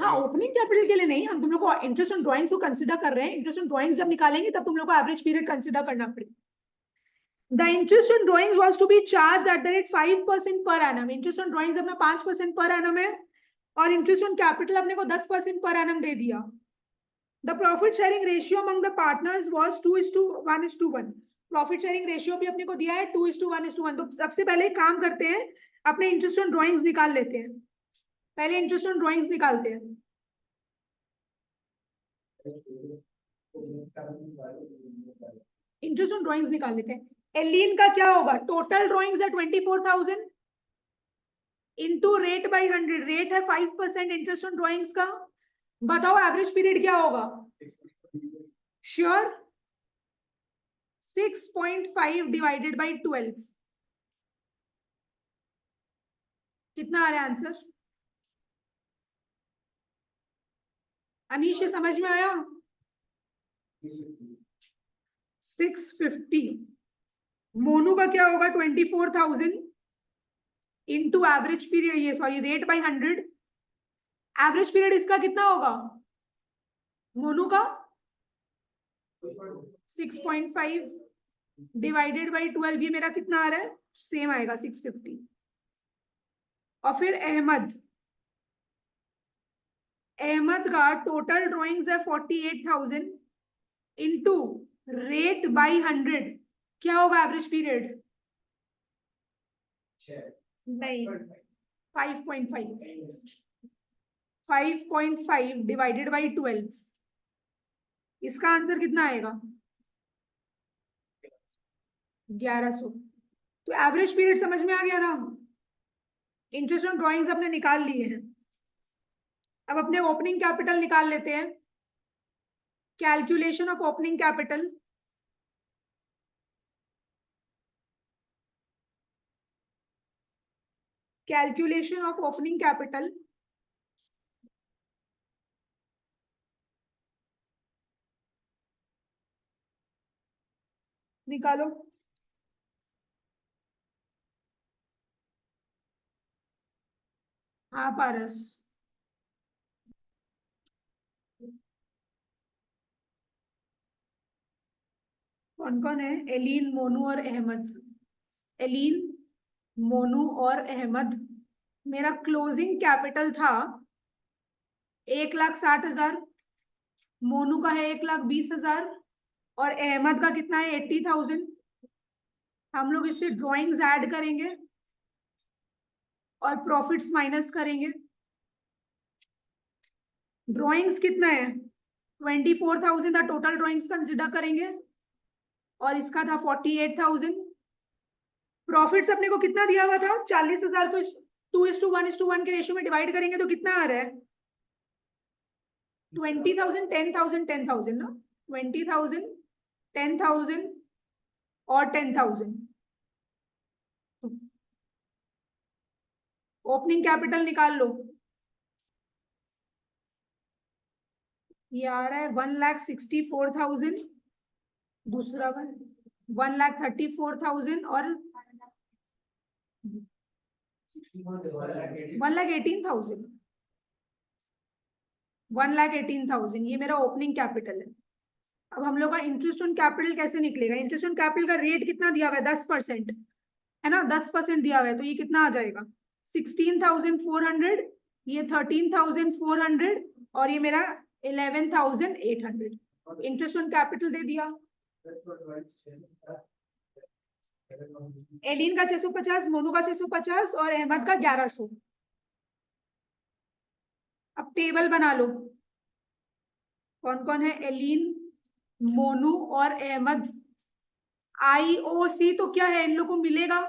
हाँ, ओपनिंग कैपिटल के लिए नहीं, हम तुम लोग को इंटरेस्ट ऑन ड्राइंग्स को कंसीडर कर रहे हैं। इंटरेस्ट ऑन ड्राइंग्स जब निकालेंगे तब तुम लोग को एवरेज पीरियड कंसीडर करना पड़ेगा। The interest on drawings was to be charged at the rate 5% per annum. Interest on drawings अपना 5% per annum है, और interest on capital अपने को 10% per annum दे दिया। The profit sharing ratio among the partners was 2:1:1. Profit sharing ratio भी अपने को दिया है 2:1:1। तो सबसे पहले काम करते हैं, अपने इंटरेस्ट ऑन ड्राइंग्स निकाल लेते हैं। पहले इंटरेस्ट ऑन ड्राइंग्स निकालते हैं। इंटरेस्ट ऑन ड्राइंग्स निकाल लेते हैं। एलिन का क्या होगा, टोटल ड्राइंग्स है 24,000 इंटू रेट बाई 100। रेट है 5% इंटरेस्ट ऑन ड्राइंग्स का। बताओ एवरेज पीरियड क्या होगा, श्योर 6.5 डिवाइडेड बाई 12 कितना आ रहा है आंसर? अनीश ये समझ में आया? 650। मोनू का क्या होगा, 24,000 इंटू एवरेज पीरियड, ये sorry rate by 100। Average period इसका कितना होगा, मोनू का 6.5 डिवाइडेड बाई 12, ये मेरा कितना आ रहा है, सेम आएगा 650। और फिर अहमद का टोटल ड्रॉइंग्स है 48,000 इंटू रेट बाई 100, क्या होगा एवरेज पीरियड? नहीं, 5.5। 5.5 डिवाइडेड बाई 12, इसका आंसर कितना आएगा, 1100। तो एवरेज पीरियड समझ में आ गया ना। इंटरेस्ट ऑन ड्रॉइंग्स अपने निकाल लिए हैं। अब अपने ओपनिंग कैपिटल निकाल लेते हैं। Calculation of opening capital, calculation of opening capital. निकालो। हाँ पारस, कौन कौन है, एलीन, मोनू और अहमद। एलीन, मोनू और अहमद। मेरा क्लोजिंग कैपिटल था 1,60,000, मोनू का है 1,20,000, और अहमद का कितना है 80,000। हम लोग इससे ड्रॉइंग्स ऐड करेंगे। और प्रॉफिट्स माइनस करेंगे। ड्रॉइंग्स कितना है 24,000 था, टोटल ड्रॉइंग्स कंसिडर करेंगे और इसका था 48,000। प्रॉफिट्स अपने को कितना दिया हुआ था 40,000 को 2:1:1 के रेशियो में डिवाइड करेंगे तो कितना आ रहा है 20,000 10,000 10,000 ना 20,000 10,000 और 10,000। ओपनिंग कैपिटल निकाल लो, ये आ रहा है 1,64,000, दूसरा 1,34,000 और 1,18,000। 1,18,000 ये मेरा ओपनिंग कैपिटल है। अब हम लोग का इंटरेस्ट ऑन कैपिटल कैसे निकलेगा, इंटरेस्ट ऑन कैपिटल का रेट कितना दिया हुआ है 10% है ना, 10% दिया हुआ है, तो ये कितना आ जाएगा 16,400, ये 13,400 और ये मेरा 11,800। इंटरेस्ट ऑन कैपिटल दे दिया। एलिन का 650, मोनू का 650 और अहमद का 1100। अब टेबल बना लो, कौन कौन है एलिन, मोनू और अहमद। आईओसी तो क्या है, इन लोगों को मिलेगा,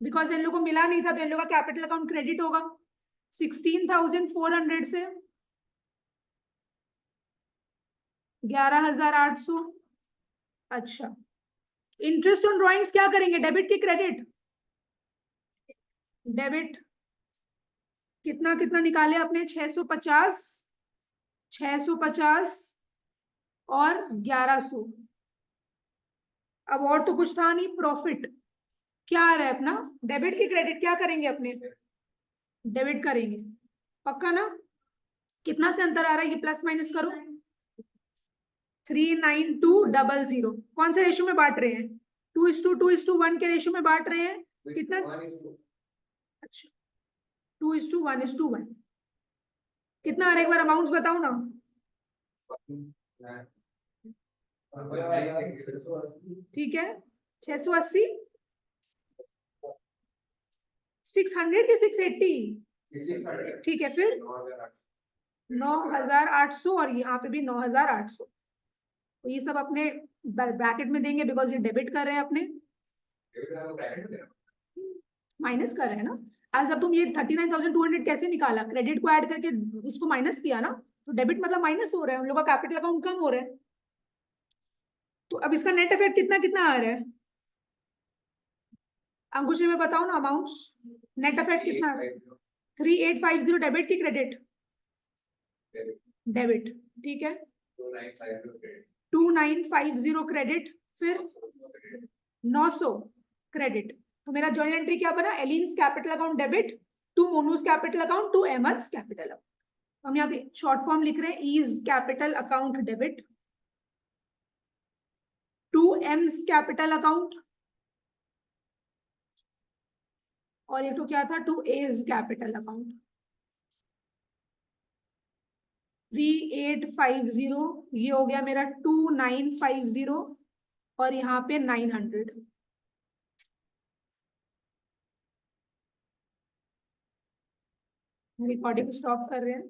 बिकॉज इन लोगों को मिला नहीं था तो इन लोगों का कैपिटल अकाउंट क्रेडिट होगा 16,400 से 11,800। अच्छा, इंटरेस्ट ऑन ड्रॉइंग्स क्या करेंगे, डेबिट की क्रेडिट, डेबिट। कितना कितना निकाले आपने 650, 650 और 1100। अब और तो कुछ था नहीं, प्रॉफिट क्या आ रहा है अपना, डेबिट की क्रेडिट क्या करेंगे अपने, डेबिट करेंगे, पक्का ना। कितना से अंतर आ रहा है, ये प्लस माइनस करो, 39200। कौन से रेशियो में बांट रहे हैं, 2:2:1 के रेशियो में बांट रहे हैं, कितना, अच्छा 2:1:1। कितना आ रहा है एक बार अमाउंट्स बताओ ना। ठीक है 680, 600 की 680, ठीक है फिर 9,800 और यहाँ पे भी 9,800। तो ये सब अपने ब्रैकेट में देंगे बिकॉज ये डेबिट कर रहे हैं अपने, माइनस कर रहे हैं ना। आज जब तुम ये 39,200 कैसे निकाला, क्रेडिट को ऐड करके इसको माइनस किया ना, तो डेबिट मतलब माइनस हो रहा है, हम लोग का कैपिटल अकाउंट कम हो रहा है। तो अब इसका नेट इफेक्ट कितना कितना आ रहा है, अंकुश में बताओ ना अमाउंट्स, नेट इफेक्ट कितना आ रहा है 3850 डेबिट की क्रेडिट, डेबिट, ठीक है 2950 क्रेडिट, फिर 900 क्रेडिट। तो मेरा जर्नल एंट्री क्या बना, Ellen's capital account debit to Monu's capital account to Ahmad's capital account. हम यहाँ पे शॉर्ट फॉर्म लिख रहे हैं, is capital account debit to M's capital account, और ये तो क्या था टू एज कैपिटल अकाउंट। 3850 ये हो गया मेरा 2950 और यहाँ पे 900। रिकॉर्डिंग स्टॉप कर रहे हैं।